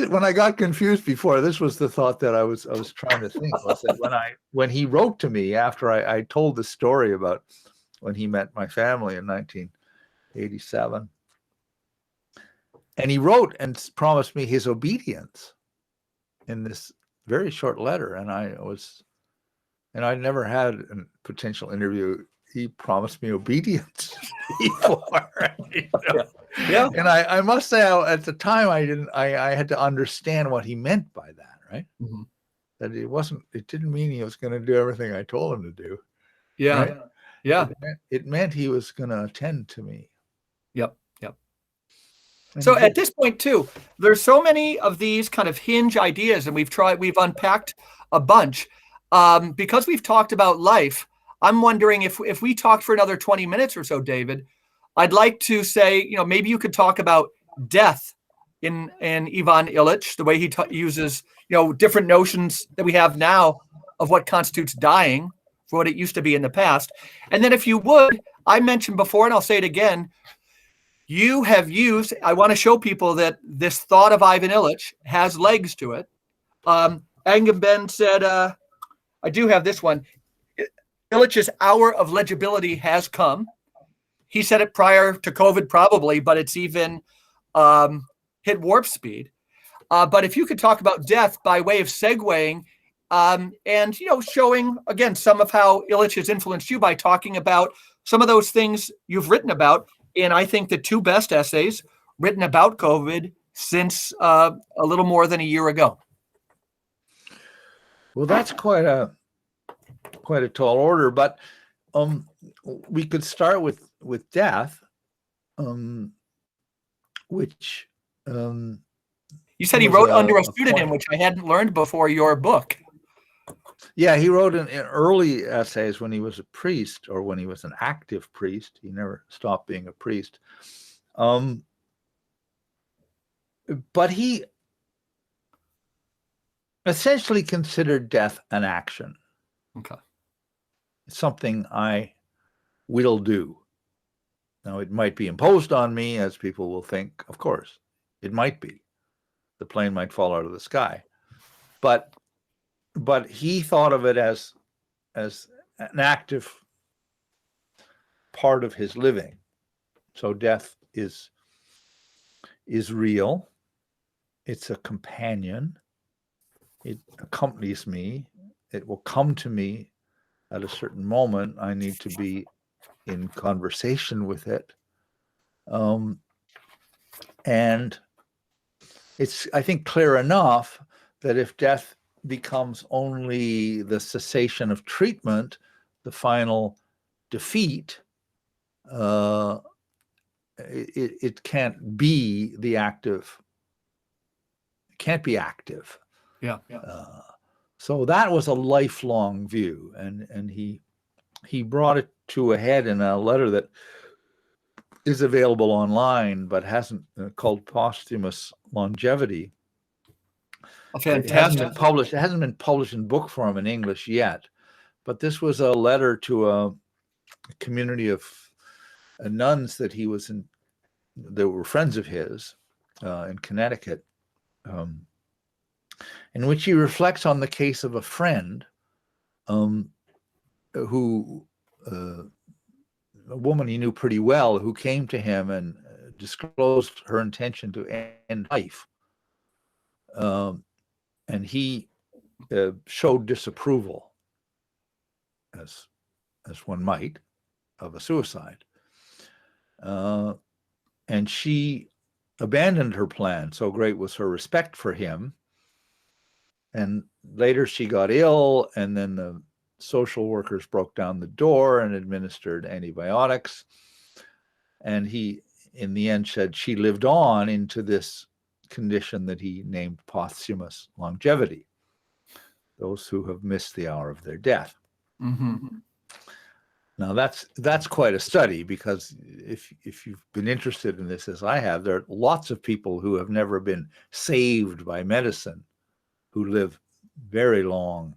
when I got confused before, this was the thought that I was trying to think. Was that when he wrote to me after I told the story about when he met my family in 1987, and he wrote and promised me his obedience in this very short letter, and I never had a potential interview. He promised me obedience before. Yeah. And I must say, at the time, I had to understand what he meant by that, right? Mm-hmm. That it didn't mean he was going to do everything I told him to do. Yeah. Right? Yeah. It meant he was going to attend to me. Yep. So at this point too, there's so many of these kind of hinge ideas, and we've unpacked a bunch. Because we've talked about life, I'm wondering if we talked for another 20 minutes or so, David, I'd like to say, maybe you could talk about death in Ivan Illich, the way he uses, different notions that we have now of what constitutes dying for what it used to be in the past. And then if you would, I mentioned before, and I'll say it again, you have used, I want to show people that this thought of Ivan Illich has legs to it. Agamben said, I do have this one. Illich's hour of legibility has come. He said it prior to COVID, probably, but it's even hit warp speed. But if you could talk about death by way of segueing and, showing, again, some of how Illich has influenced you by talking about some of those things you've written about. And I think the two best essays written about COVID since a little more than a year ago. Well, that's quite a tall order, but we could start with death, which you said he wrote under a pseudonym, which I hadn't learned before your book. Yeah, he wrote in early essays when he was a priest, or when he was an active priest. He never stopped being a priest. But he essentially considered death an action. Okay. It's something I will do. Now, it might be imposed on me, as people will think. Of course, it might be. The plane might fall out of the sky. But he thought of it as an active part of his living. So death is real. It's a companion. It accompanies me. It will come to me at a certain moment, I need to be in conversation with it. And it's, I think, clear enough that if death becomes only the cessation of treatment, the final defeat, it can't be the active. It can't be active. Yeah. So that was a lifelong view, and he brought it to a head in a letter that is available online, but hasn't, called Posthumous Longevity. Fantastic. It hasn't been published in book form in English yet, but this was a letter to a community of nuns that he was in, that were friends of his in Connecticut, in which he reflects on the case of a friend who, a woman he knew pretty well, who came to him and disclosed her intention to end life. And he showed disapproval, as one might, of a suicide. And she abandoned her plan. So great was her respect for him. And later she got ill, and then the social workers broke down the door and administered antibiotics. And he, in the end, said she lived on into this condition that he named posthumous longevity, those who have missed the hour of their death. Mm-hmm. Now that's quite a study, because if you've been interested in this as I have, there are lots of people who have never been saved by medicine who live very long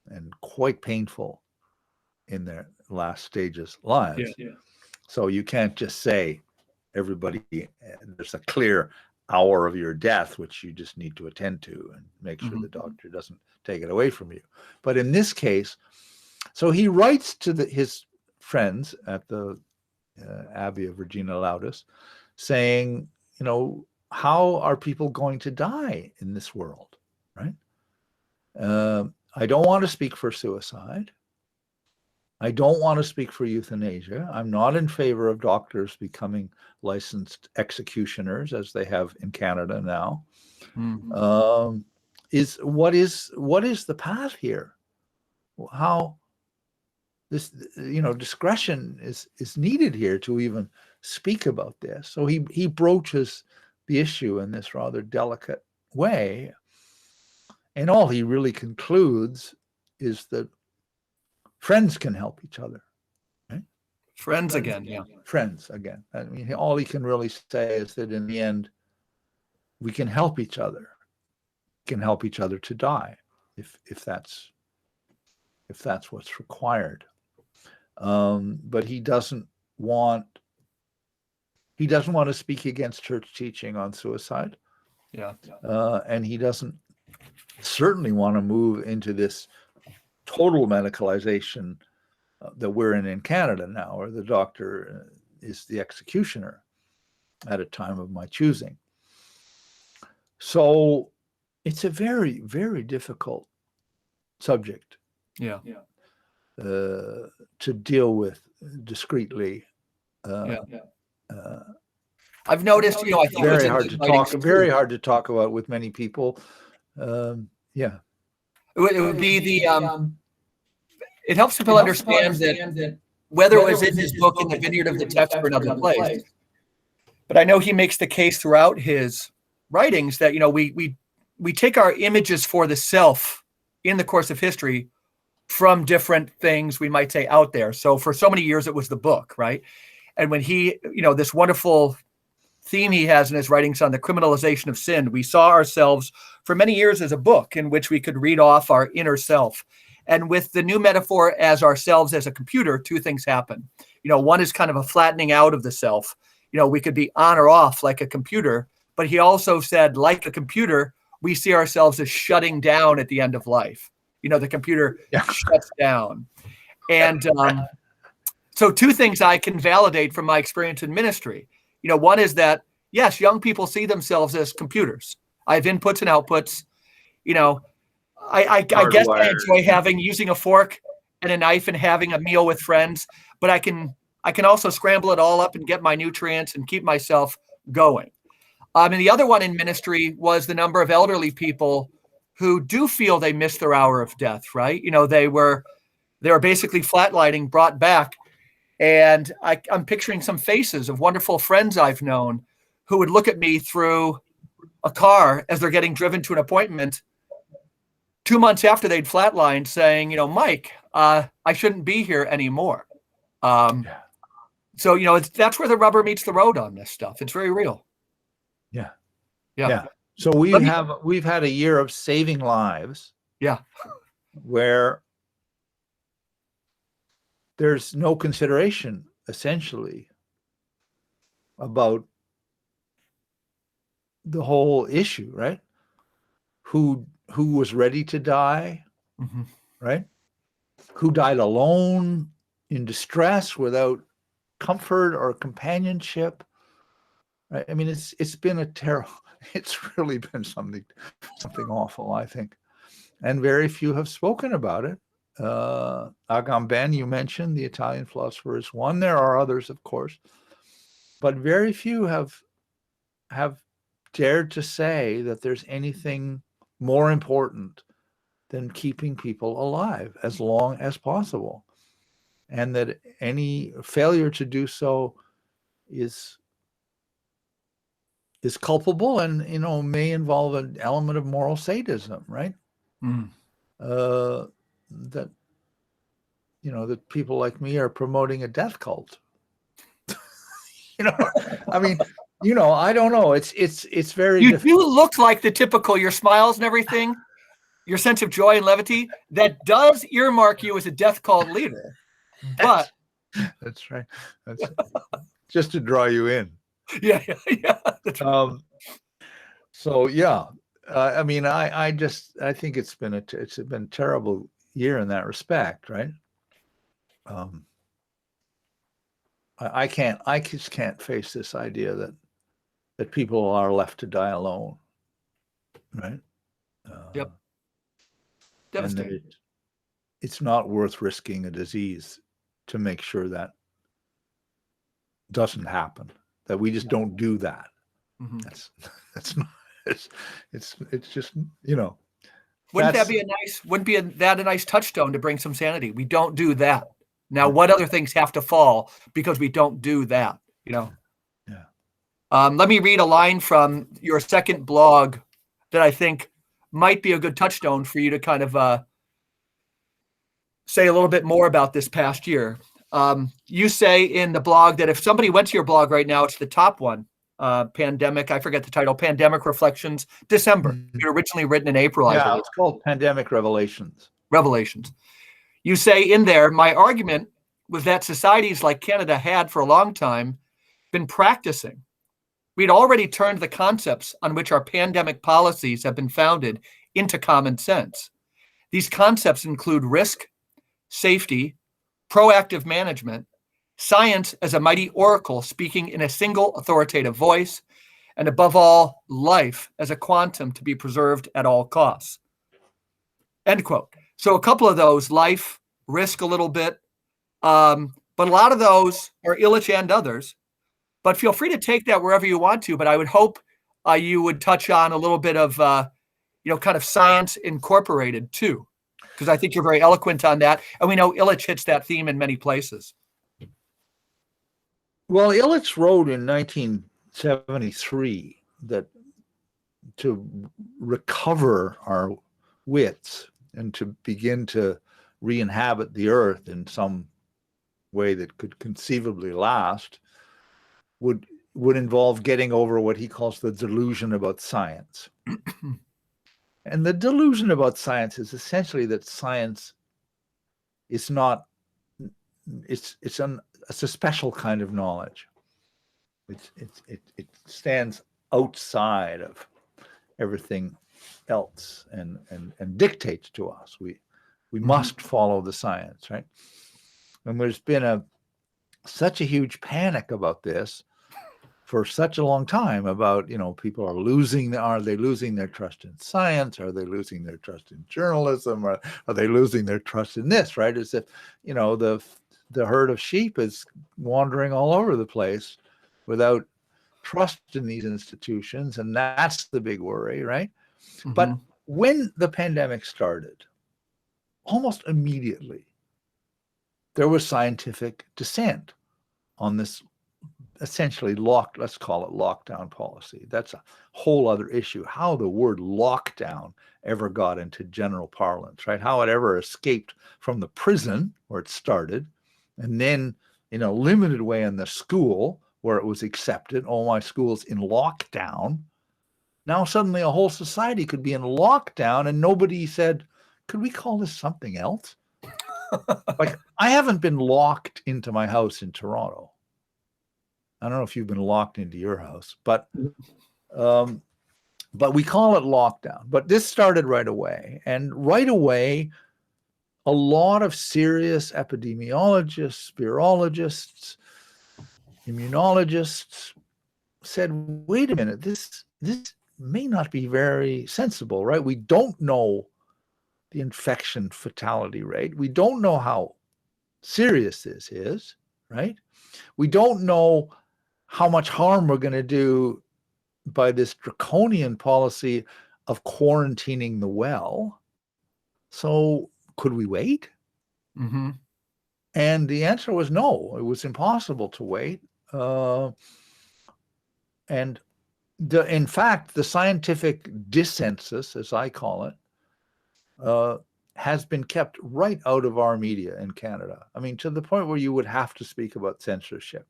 and quite painful in their last stages lives. Yeah. So you can't just say everybody, there's a clear hour of your death which you just need to attend to and make sure the doctor doesn't take it away from you. But in this case, so he writes to his friends at the Abbey of Regina Laudis, saying, you know, how are people going to die in this world, right? I don't want to speak for suicide. I don't want to speak for euthanasia. I'm not in favor of doctors becoming licensed executioners, as they have in Canada now. Mm-hmm. What is the path here? How this, discretion is needed here to even speak about this. So he broaches the issue in this rather delicate way. And all he really concludes is that friends can help each other. Right? Friends again, yeah. Friends again. I mean, all he can really say is that in the end, we can help each other. We can help each other to die, if that's what's required. But he doesn't want to speak against church teaching on suicide. Yeah. And he doesn't certainly want to move into this total medicalization that we're in Canada now, where the doctor is the executioner at a time of my choosing. So it's a very, very difficult subject. Yeah. To deal with discreetly. I've noticed, I think very hard to talk about with many people. It would be it helps people understand that whether it was in his book, In the Vineyard of the Text, or another place. But I know he makes the case throughout his writings that, we take our images for the self in the course of history from different things we might say out there. So for so many years, it was the book, right? And when he, this wonderful theme he has in his writings on the criminalization of sin, we saw ourselves for many years as a book in which we could read off our inner self. And with the new metaphor as ourselves as a computer, two things happen. One is kind of a flattening out of the self. We could be on or off like a computer, but he also said, like a computer, we see ourselves as shutting down at the end of life. The computer shuts down. And so two things I can validate from my experience in ministry. One is that, yes, young people see themselves as computers. I have inputs and outputs. I guess I enjoy using a fork and a knife and having a meal with friends, but I can also scramble it all up and get my nutrients and keep myself going. And the other one in ministry was the number of elderly people who do feel they missed their hour of death, right? They were basically flatlining, brought back. And I'm picturing some faces of wonderful friends I've known who would look at me through a car as they're getting driven to an appointment 2 months after they'd flatlined, saying, Mike, I shouldn't be here anymore. So, that's where the rubber meets the road on this stuff. It's very real. Yeah. So we've had a year of saving lives. Yeah. Where there's no consideration, essentially, about the whole issue, right? Who was ready to die, right? Who died alone in distress without comfort or companionship, right? I mean, it's been a terrible. It's really been something awful, I think, and very few have spoken about it. Agamben, you mentioned, the Italian philosopher, is one. There are others, of course, but very few have dared to say that there's anything more important than keeping people alive as long as possible, and that any failure to do so is culpable and may involve an element of moral sadism, right? That that people like me are promoting a death cult. I mean, I don't know. It's very. You do look like the typical. Your smiles and everything, your sense of joy and levity, that does earmark you as a death cult leader. But that's right. That's just to draw you in. Yeah. That's right. So yeah, I mean, I think it's been a terrible year in that respect, right? I just can't face this idea that people are left to die alone, right? Yep. Devastating. And it's not worth risking a disease to make sure that doesn't happen. That we just don't do that. That's not. It's just Wouldn't that a nice touchstone to bring some sanity? We don't do that. Now, what other things have to fall because we don't do that? Yeah. Let me read a line from your second blog that I think might be a good touchstone for you to kind of say a little bit more about this past year. You say in the blog that if somebody went to your blog right now, it's the top one, Pandemic, I forget the title, Pandemic Reflections, December. You're originally written in April. Yeah, it's called Pandemic Revelations. You say in there, my argument was that societies like Canada had for a long time been practicing. We'd already turned the concepts on which our pandemic policies have been founded into common sense. These concepts include risk, safety, proactive management, science as a mighty oracle speaking in a single authoritative voice, and above all, life as a quantum to be preserved at all costs. End quote. So a couple of those, life, risk a little bit, but a lot of those are Illich and others. But feel free to take that wherever you want to. But I would hope you would touch on a little bit of, kind of science incorporated too, because I think you're very eloquent on that. And we know Illich hits that theme in many places. Well, Illich wrote in 1973 that to recover our wits and to begin to re-inhabit the earth in some way that could conceivably last would involve getting over what he calls the delusion about science. And the delusion about science is essentially that science is not, it's a special kind of knowledge. It stands outside of everything else and dictates to us. We must follow the science, right? And there's been such a huge panic about this for such a long time about, people are they losing their trust in science? Are they losing their trust in journalism? Or are they losing their trust in this, right? As if, the herd of sheep is wandering all over the place without trust in these institutions. And that's the big worry, right? Mm-hmm. But when the pandemic started, almost immediately, there was scientific dissent on this essentially let's call it lockdown policy. That's a whole other issue, how the word lockdown ever got into general parlance, right? How it ever escaped from the prison where it started, and then in a limited way in the school where it was accepted. Oh, my school's in lockdown. Now suddenly a whole society could be in lockdown, and nobody said, could we call this something else? Like, I haven't been locked into my house in Toronto. I don't know if you've been locked into your house, but we call it lockdown. But this started right away. And right away, a lot of serious epidemiologists, virologists, immunologists said, wait a minute, this may not be very sensible, right? We don't know the infection fatality rate. We don't know how serious this is, right? We don't know how much harm we're going to do by this draconian policy of quarantining the well. So could we wait? Mm-hmm. And the answer was no. It was impossible to wait. And in fact, the scientific dissensus, as I call it, has been kept right out of our media in Canada. I mean, to the point where you would have to speak about censorship.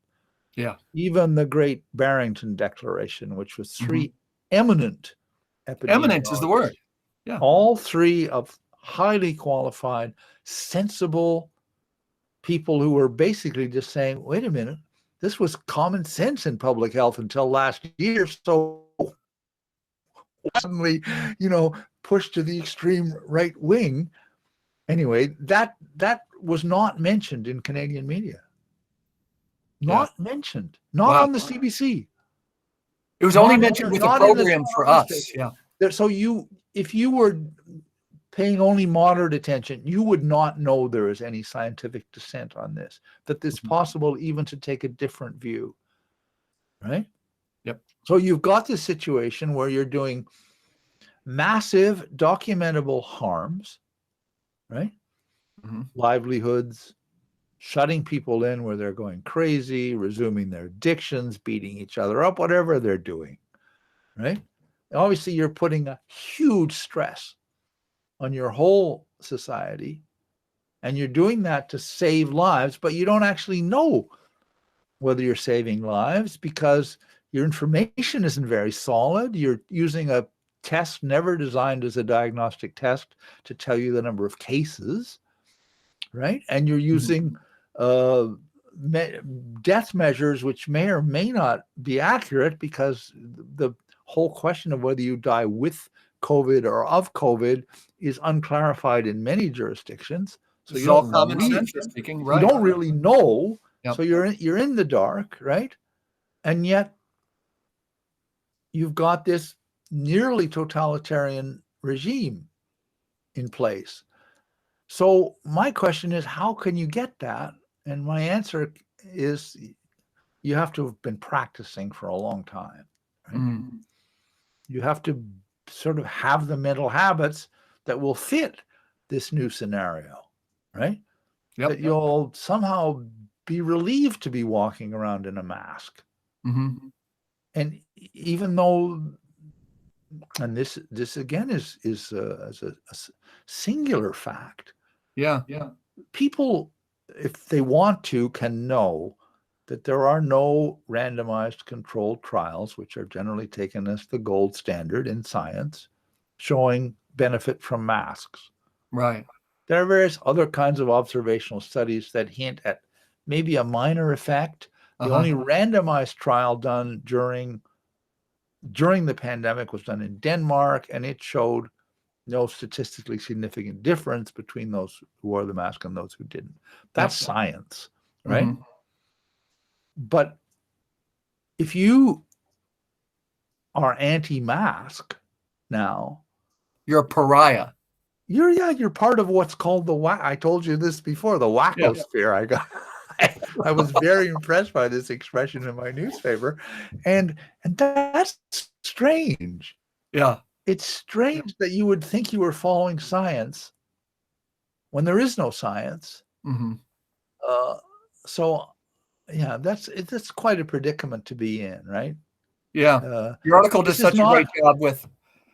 Yeah. Even the great Barrington Declaration, which was three eminent epidemiologists. Eminent is the word. Yeah. All three of highly qualified, sensible people who were basically just saying, wait a minute, this was common sense in public health until last year. So suddenly, pushed to the extreme right wing. Anyway, that was not mentioned in Canadian media. Not mentioned. Not on the CBC. It was only mentioned with a program for us. Yeah. So if you were paying only moderate attention, you would not know there is any scientific dissent on this, that it's possible even to take a different view, right? Yep. So you've got this situation where you're doing massive documentable harms, right? Mm-hmm. Livelihoods, shutting people in where they're going crazy, resuming their addictions, beating each other up, whatever they're doing, right? Obviously, you're putting a huge stress on your whole society, and you're doing that to save lives, but you don't actually know whether you're saving lives because your information isn't very solid. You're using a test never designed as a diagnostic test to tell you the number of cases, right? And you're using death measures which may or may not be accurate because the whole question of whether you die with COVID or of COVID is unclarified in many jurisdictions. So you don't common sense speaking, right? You don't really know. Yep. So you're in the dark, right? And yet you've got this nearly totalitarian regime in place. So my question is, how can you get that? And my answer is, you have to have been practicing for a long time. Right? Mm. You have to sort of have the mental habits that will fit this new scenario, right? Yep. That you'll somehow be relieved to be walking around in a mask. Mm-hmm. And even though, and this again is a singular fact. Yeah. People, if they want to, can know that there are no randomized controlled trials, which are generally taken as the gold standard in science, showing benefit from masks. Right. There are various other kinds of observational studies that hint at maybe a minor effect. The only randomized trial done during the pandemic was done in Denmark, and it showed no statistically significant difference between those who wore the mask and those who didn't. That's science, right? Mm-hmm. But if you are anti-mask now, You're a pariah. you're part of what's called the whack. I told you this before, the wackosphere. I was very impressed by this expression in my newspaper, and that's strange. Yeah. It's strange that you would think you were following science when there is no science. Mm-hmm. So yeah, that's quite a predicament to be in, right? Yeah. Your article does such a great job with.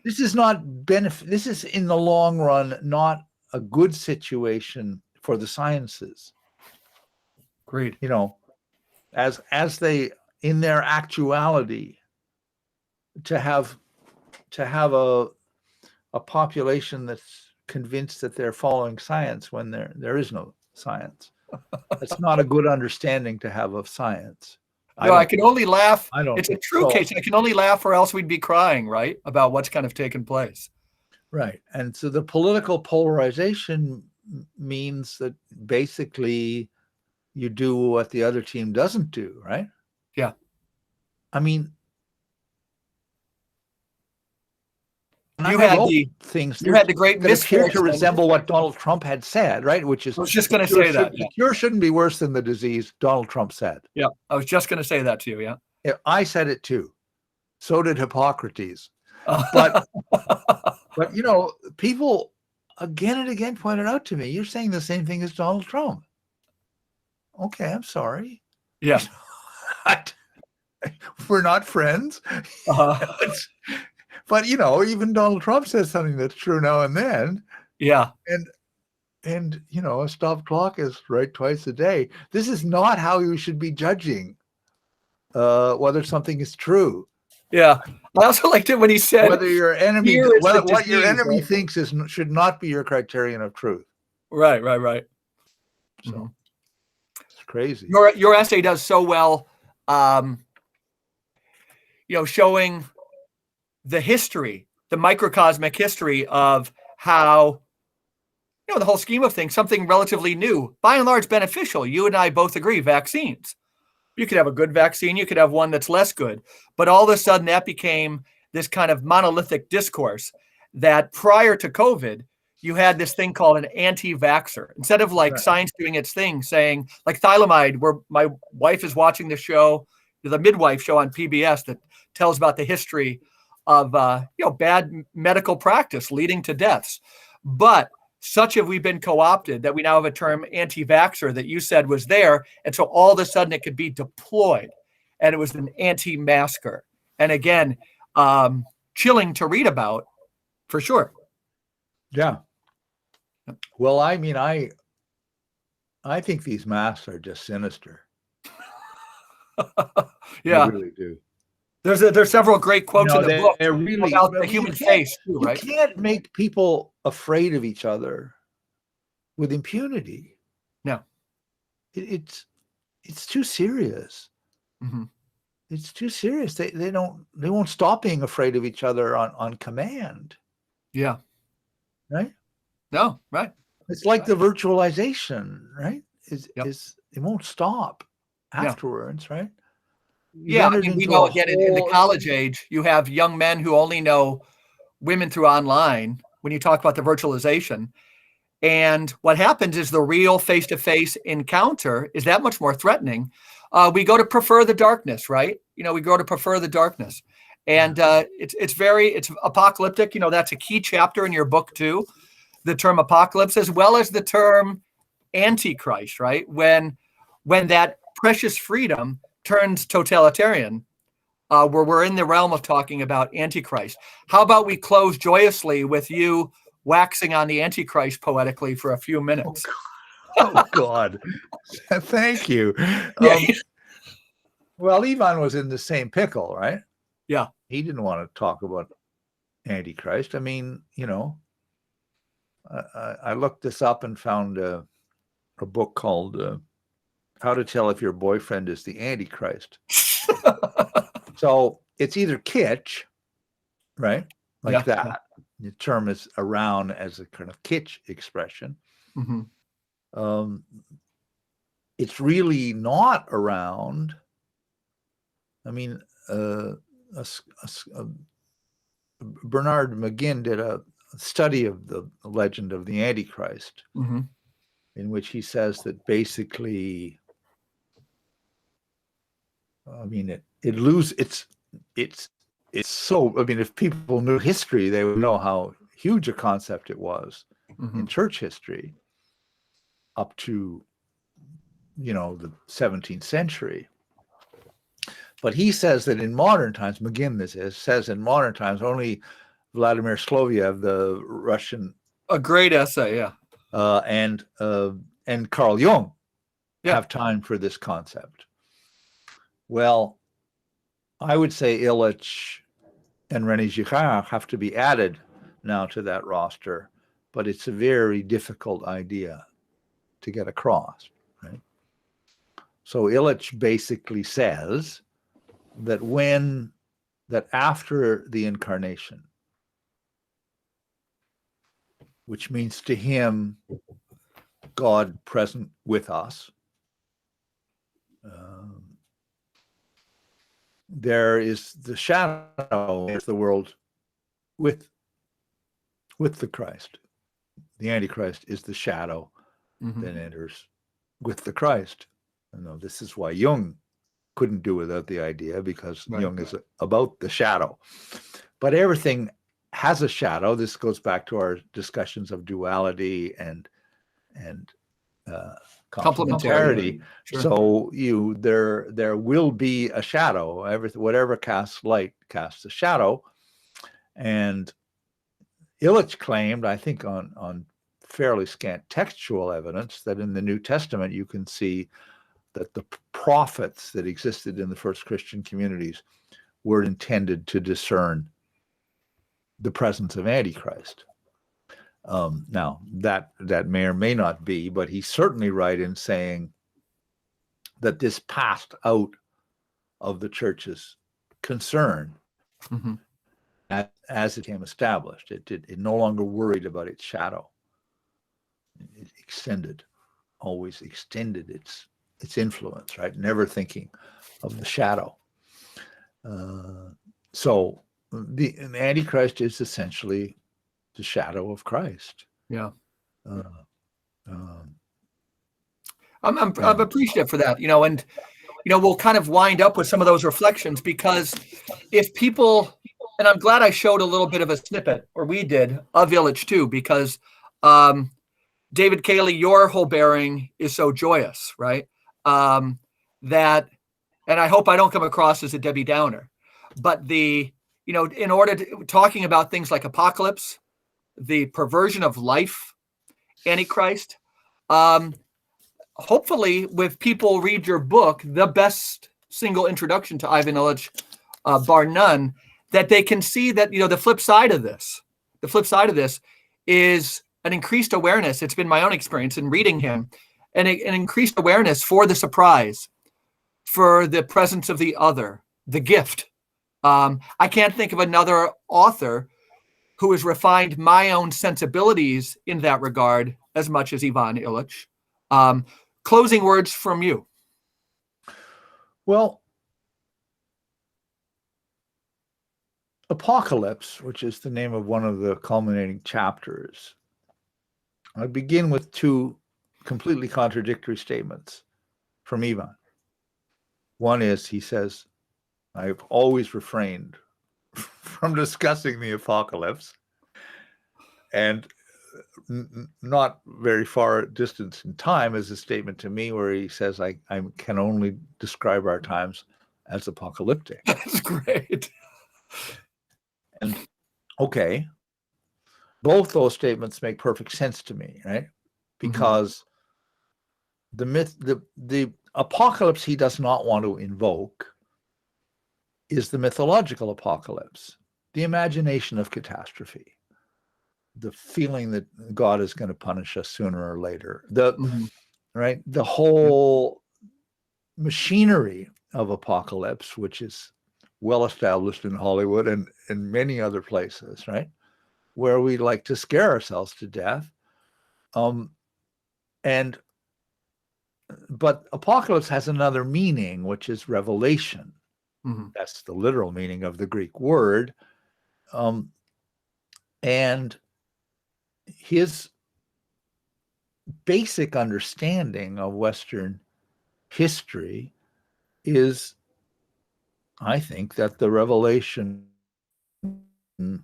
This is not benefit. This is in the long run not a good situation for the sciences. Agreed. You know, as they in their actuality, to have a population that's convinced that they're following science when there is no science. That's not a good understanding to have of science. No, I can only laugh. It's a think true case. I can only laugh or else we'd be crying, right? About what's kind of taken place. Right. And so the political polarization means that basically you do what the other team doesn't do, right? Yeah. I mean, you had the great that appear to misfortune resemble what Donald Trump had said, right? Which is, I was just going to say that. The cure shouldn't be worse than the disease, Donald Trump said. Yeah, I was just going to say that to you. Yeah, I said it too. So did Hippocrates. But you know, people again and again pointed out to me, you're saying the same thing as Donald Trump. Okay, I'm sorry. Yeah. We're not friends. But you know, even Donald Trump says something that's true now and then. Yeah. And you know, a stopped clock is right twice a day. This is not how you should be judging whether something is true. Yeah. I also liked it when he said whether your enemy what your enemy thinks should not be your criterion of truth. Right. So mm-hmm. It's crazy. Your essay does so well, showing the history, the microcosmic history of how, the whole scheme of things, something relatively new, by and large beneficial. You and I both agree, vaccines. You could have a good vaccine, you could have one that's less good. But all of a sudden that became this kind of monolithic discourse that prior to COVID, you had this thing called an anti-vaxxer. Instead of science doing its thing, saying like thalidomide, where my wife is watching the show, the midwife show on PBS that tells about the history of bad medical practice leading to deaths. But such have we been co-opted that we now have a term anti-vaxxer that you said was there. And so all of a sudden it could be deployed. And it was an anti-masker. And again, chilling to read about for sure. Yeah. Well, I mean, I think these masks are just sinister. Yeah. I really do. There's several great quotes in the book really, about the human face too, right? You can't make people afraid of each other with impunity. No. It's too serious. Mm-hmm. It's too serious. They won't stop being afraid of each other on command. Yeah. Right? No, right. It's like the virtualization, right? It won't stop afterwards, right? Yeah, I mean, we know again in the college age, you have young men who only know women through online when you talk about the virtualization. And what happens is the real face-to-face encounter is that much more threatening. We go to prefer the darkness, right? We go to prefer the darkness. And it's apocalyptic. That's a key chapter in your book too, the term apocalypse, as well as the term antichrist, right? When that precious freedom turns totalitarian, where we're in the realm of talking about antichrist. How about we close joyously with you waxing on the antichrist poetically for a few minutes? Oh God. Thank you. Well, Ivan was in the same pickle, right? Yeah. He didn't want to talk about antichrist. I mean, I looked this up and found a book called How to Tell If Your Boyfriend is the Antichrist. So it's either kitsch, right? Like that. The term is around as a kind of kitsch expression. Mm-hmm. It's really not around I mean, Bernard McGinn did a study of the legend of the Antichrist, Mm-hmm. in which he says that basically, I mean, it's so, I mean, if people knew history, they would know how huge a concept it was Mm-hmm. in church history up to, the 17th century. But he says that in modern times, McGinn says in modern times, only Vladimir Soloviev, the Russian, A great essay, yeah. and Carl Jung Yeah. have time for this concept. Well, I would say Illich and René Girard have to be added now to that roster, but it's a very difficult idea to get across, right? So Illich basically says that after the incarnation, which means to him God present with us, there is the shadow of the world with the Christ. The Antichrist is the shadow that enters with the Christ. This is why Jung couldn't do without the idea, because Jung is about the shadow. But everything has a shadow. This goes back to our discussions of duality and complementarity. Sure. So there will be a shadow. Whatever casts light casts a shadow. And Illich claimed, I think on fairly scant textual evidence, that in the New Testament you can see that the prophets that existed in the first Christian communities were intended to discern the presence of Antichrist. Now, that may or may not be, but he's certainly right in saying that this passed out of the church's concern as it became established. It no longer worried about its shadow. It always extended its influence, right? Never thinking of the shadow. So the Antichrist is essentially the shadow of Christ. Yeah. Um, I'm appreciative for that, and we'll kind of wind up with some of those reflections, because if people, and I'm glad I showed a little bit of a snippet, or we did, of Illich too, because David Cayley, your whole bearing is so joyous, right? That, and I hope I don't come across as a Debbie Downer, but in order to talking about things like apocalypse, the perversion of life, Antichrist, hopefully with people read your book, the best single introduction to Ivan Illich, bar none, that they can see that, the flip side of this is an increased awareness. It's been my own experience in reading him, and an increased awareness for the surprise, for the presence of the other, the gift. I can't think of another author who has refined my own sensibilities in that regard as much as Ivan Illich. Closing words from you. Well, Apocalypse, which is the name of one of the culminating chapters, I begin with two completely contradictory statements from Ivan. One is, he says, I've always refrained from discussing the apocalypse, and not very far distance in time is a statement to me where he says, I can only describe our times as apocalyptic. That's great. And okay, both those statements make perfect sense to me, right? Because the myth, the apocalypse he does not want to invoke is the mythological apocalypse, the imagination of catastrophe, the feeling that God is going to punish us sooner or later, right? The whole machinery of apocalypse, which is well established in Hollywood and in many other places, right? Where we like to scare ourselves to death. But apocalypse has another meaning, which is revelation. Mhm. That's the literal meaning of the Greek word. And his basic understanding of Western history is, I think, that the revelation, the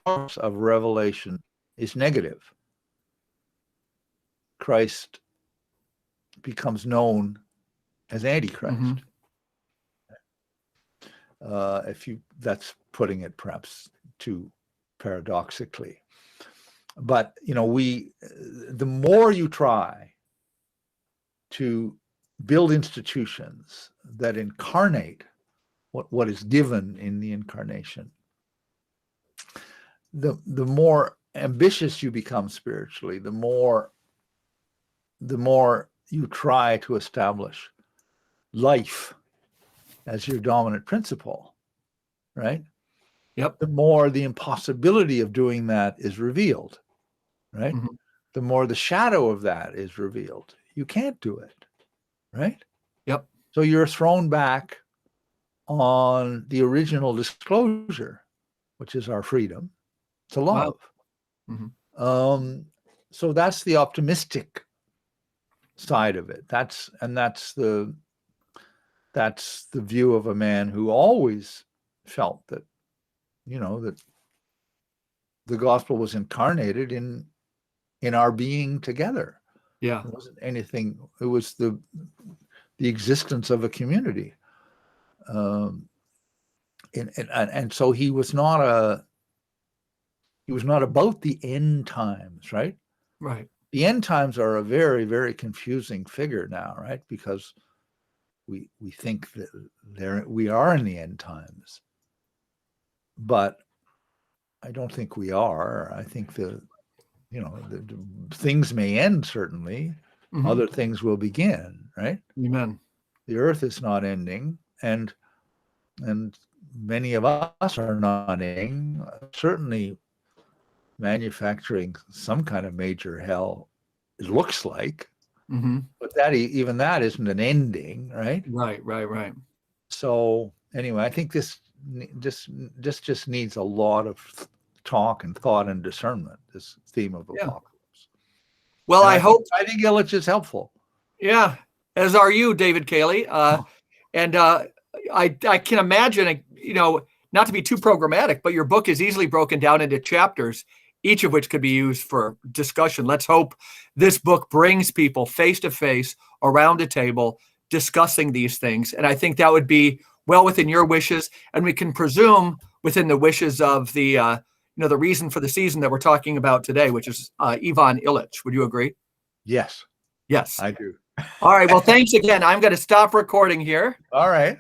process of revelation is negative. Christ becomes known as Antichrist. That's putting it perhaps too paradoxically. But, the more you try to build institutions that incarnate what is given in the incarnation, the more ambitious you become spiritually, the more you try to establish life as your dominant principle, right? Yep. The more the impossibility of doing that is revealed, right? Mhm. The more the shadow of that is revealed. You can't do it, right? Yep. So you're thrown back on the original disclosure, which is our freedom to love. Wow. Mhm. So that's the optimistic side of it. That's the view of a man who always felt that, that the gospel was incarnated in our being together. Yeah. It wasn't anything. It was the existence of a community. And so he was not about the end times, right? Right. The end times are a very, very confusing figure now, right? Because we think that we are in the end times, but I don't think we are. I think the things may end, certainly. Mhm. Other things will begin, right? Amen. The earth is not ending, and many of us are not ending. Certainly manufacturing some kind of major hell, it looks like, but even that isn't an ending, right? Right. So anyway, I think this just needs a lot of talk and thought and discernment, this theme of Yeah. apocalypse. Well, And I think Illich is helpful. Yeah, as are you, David Cayley. And I can imagine, not to be too programmatic, but your book is easily broken down into chapters, each of which could be used for discussion. Let's hope this book brings people face to face around a table discussing these things. And I think that would be well within your wishes. And we can presume within the wishes of the reason for the season that we're talking about today, which is Ivan Illich. Would you agree? Yes, Yes. I do. All right. Well, thanks again. I'm going to stop recording here. All right.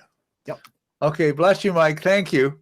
Yep. Okay. Bless you, Mike. Thank you.